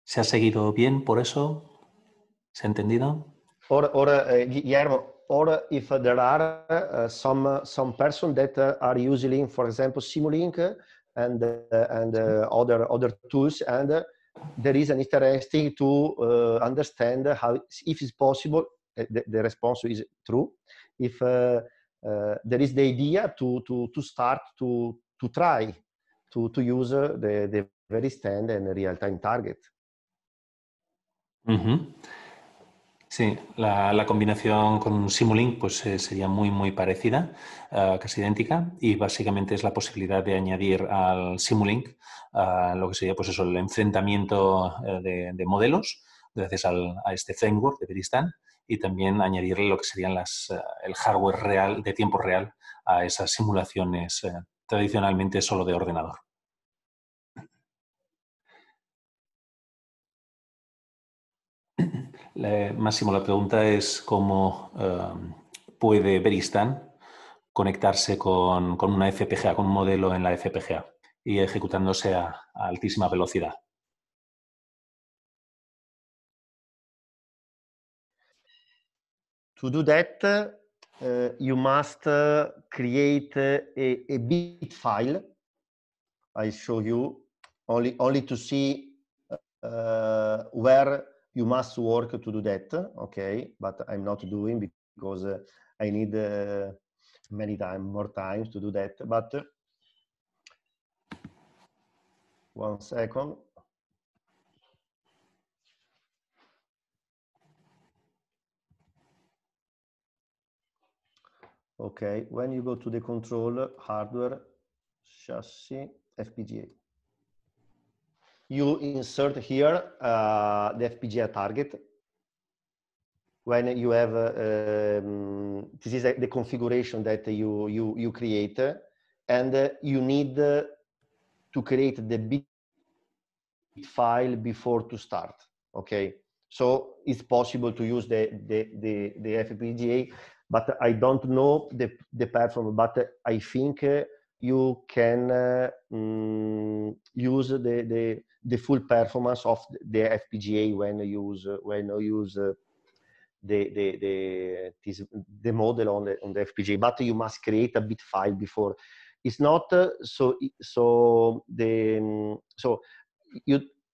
¿Se ha seguido bien por eso? ¿Se ha entendido? Guillermo, or if there are some person that are using, for example, Simulink and other tools, and there is an interesting to understand how, if it's possible, the response is true. If there is the idea to start to try to use the Veristan and real-time target. Sí, la combinación con Simulink pues, sería muy parecida, casi idéntica, y básicamente es la posibilidad de añadir al Simulink lo que sería pues eso, el enfrentamiento de modelos gracias a este framework de Veristan, y también añadirle lo que serían el hardware real, de tiempo real, a esas simulaciones tradicionalmente solo de ordenador. Máximo, la pregunta es cómo puede Veristan conectarse con una FPGA, con un modelo en la FPGA y ejecutándose a altísima velocidad. To do that, you must create a bit file. I show you only to see where you must work to do that. Okay, but I'm not doing because I need more time to do that. But 1 second. Okay, when you go to the control, hardware, chassis, FPGA, you insert here the FPGA target. When you have, this is the configuration that you create, and you need to create the bit file before to start. Okay, so it's possible to use the FPGA, but I don't know the performance, but I think you can use the full performance of the FPGA when you use the model on the FPGA, but you must create a bit file before. It's not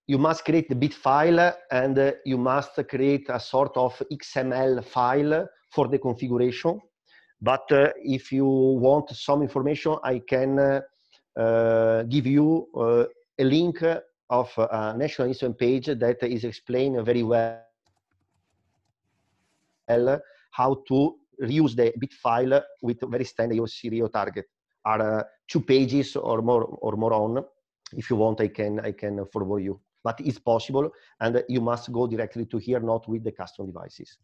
you must create the bit file, and you must create a sort of XML file for the configuration. But if you want some information, I can give you a link of a National Instrument page that is explained very well how to reuse the bit file with very standard Sirio target. Are 2 pages or more on. If you want, I can forward you. But it's possible, and you must go directly to here, not with the custom devices.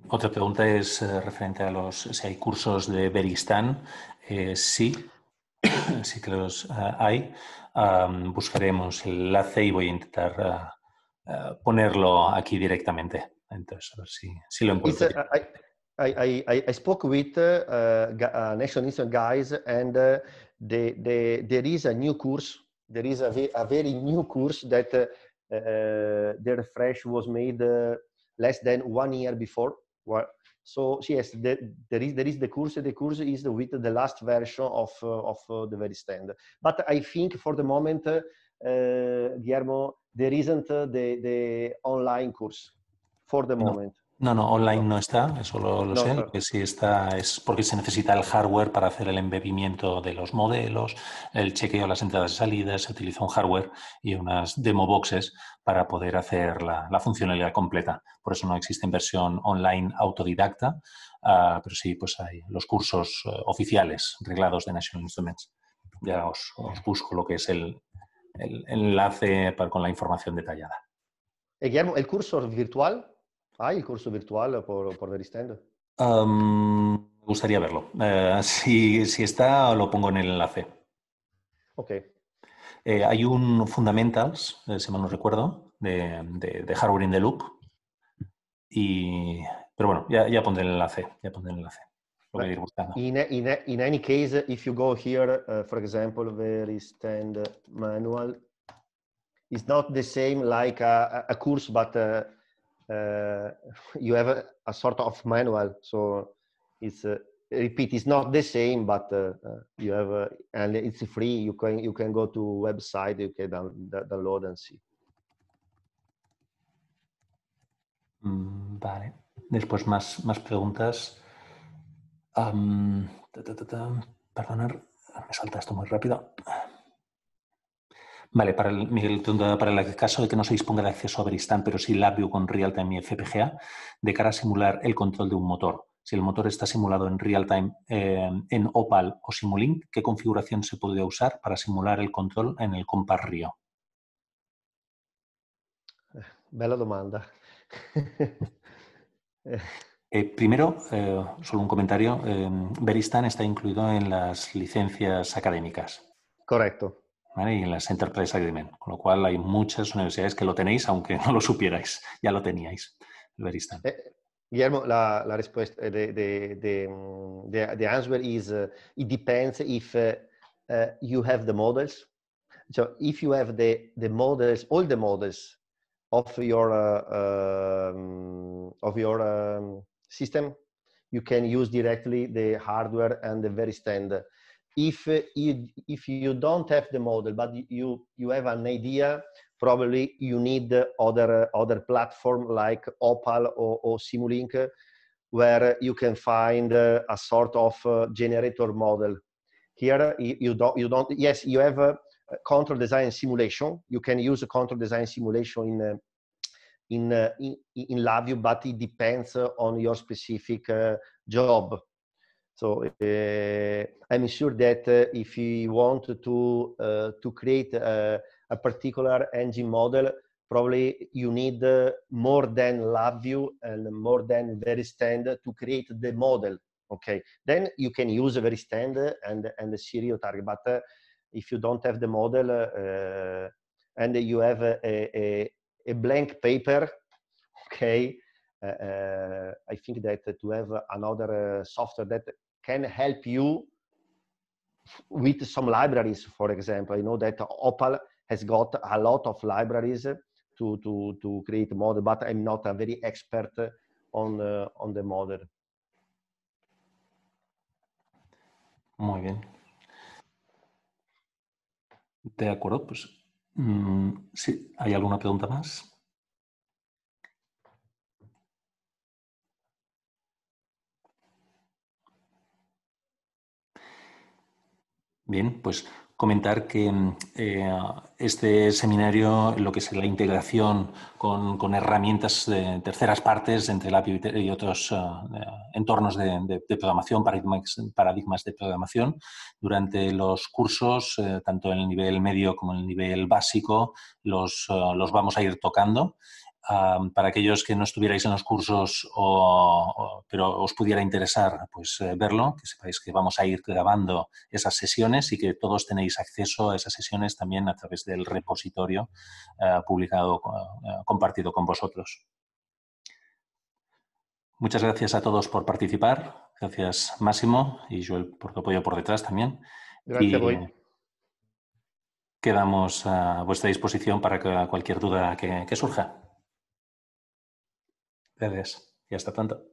Otra pregunta es referente a si hay cursos de Veristan. Sí, sí que los hay. Buscaremos el enlace y voy a intentar ponerlo aquí directamente. Entonces, a ver si lo encuentro. I spoke with National Instrument guys, and there is a new course. There is a very new course that the refresh was made less than 1 year before. Well, so yes, there is the course. The course is with the last version of the Veristand. But I think for the moment, Guillermo, there isn't the online course for the moment. No, online no está, eso lo No, sé. Lo que sí está es porque se necesita el hardware para hacer el embebimiento de los modelos, el chequeo de las entradas y salidas, se utiliza un hardware y unas demo boxes para poder hacer la funcionalidad completa. Por eso no existe en versión online autodidacta, pero sí pues hay los cursos oficiales reglados de National Instruments. Ya os busco lo que es el enlace con la información detallada. Guillermo, ¿el curso virtual? ¿Hay el curso virtual por Veristand? Me gustaría verlo. Si está, lo pongo en el enlace. Ok. Hay un Fundamentals, si mal no recuerdo, de Hardware in the Loop. Pero bueno, ya pondré el enlace. Lo voy a ir buscando. In any case, if you go here, for example, Veristand manual, it's not the same like a course, but you have a sort of manual. So it's repeat. It's not the same, but you have and it's free. You can go to website. You can download and see. Vale. Después más preguntas. Perdonar, me salta esto muy rápido. Vale, Miguel, para el caso de que no se disponga de acceso a Veristand, pero sí LabVIEW con Realtime y FPGA, de cara a simular el control de un motor. Si el motor está simulado en Realtime en Opal o Simulink, ¿qué configuración se podría usar para simular el control en el Compass Rio? Bella domanda. Primero, solo un comentario. Veristand está incluido en las licencias académicas. Correcto. ¿Vale? Y en las Enterprise Agreement, con lo cual hay muchas universidades que lo tenéis, aunque no lo supierais, ya lo teníais, el Veristand. Guillermo, la respuesta, the answer is, it depends if you have the models. So if you have the models, all the models of your system, you can use directly the hardware and the Veristand. If you don't have the model, but you have an idea, probably you need other platform like Opal or Simulink, where you can find a sort of generator model. Here you don't. Yes, you have a control design simulation. You can use a control design simulation in LabVIEW, but it depends on your specific job. So I'm sure that if you want to create a particular engine model, probably you need more than LabVIEW and more than Veristand to create the model. Okay, then you can use Veristand and the serial target. But if you don't have the model and you have a blank paper, okay, I think that to have another software that can help you with some libraries, for example. I know that Opal has got a lot of libraries to create a model, but I'm not a very expert on the model. Muy bien. De acuerdo, pues sí, ¿hay alguna pregunta más? Bien, pues comentar que este seminario, lo que es la integración con herramientas de terceras partes entre LabVIEW y otros entornos de programación, paradigmas de programación, durante los cursos, tanto en el nivel medio como en el nivel básico, los vamos a ir tocando. Para aquellos que no estuvierais en los cursos pero os pudiera interesar pues, verlo, que sepáis que vamos a ir grabando esas sesiones y que todos tenéis acceso a esas sesiones también a través del repositorio publicado, compartido con vosotros. Muchas gracias a todos por participar. Gracias Máximo y Joel por tu apoyo por detrás también. Gracias a vos. Quedamos a vuestra disposición para cualquier duda que surja. Gracias y hasta pronto.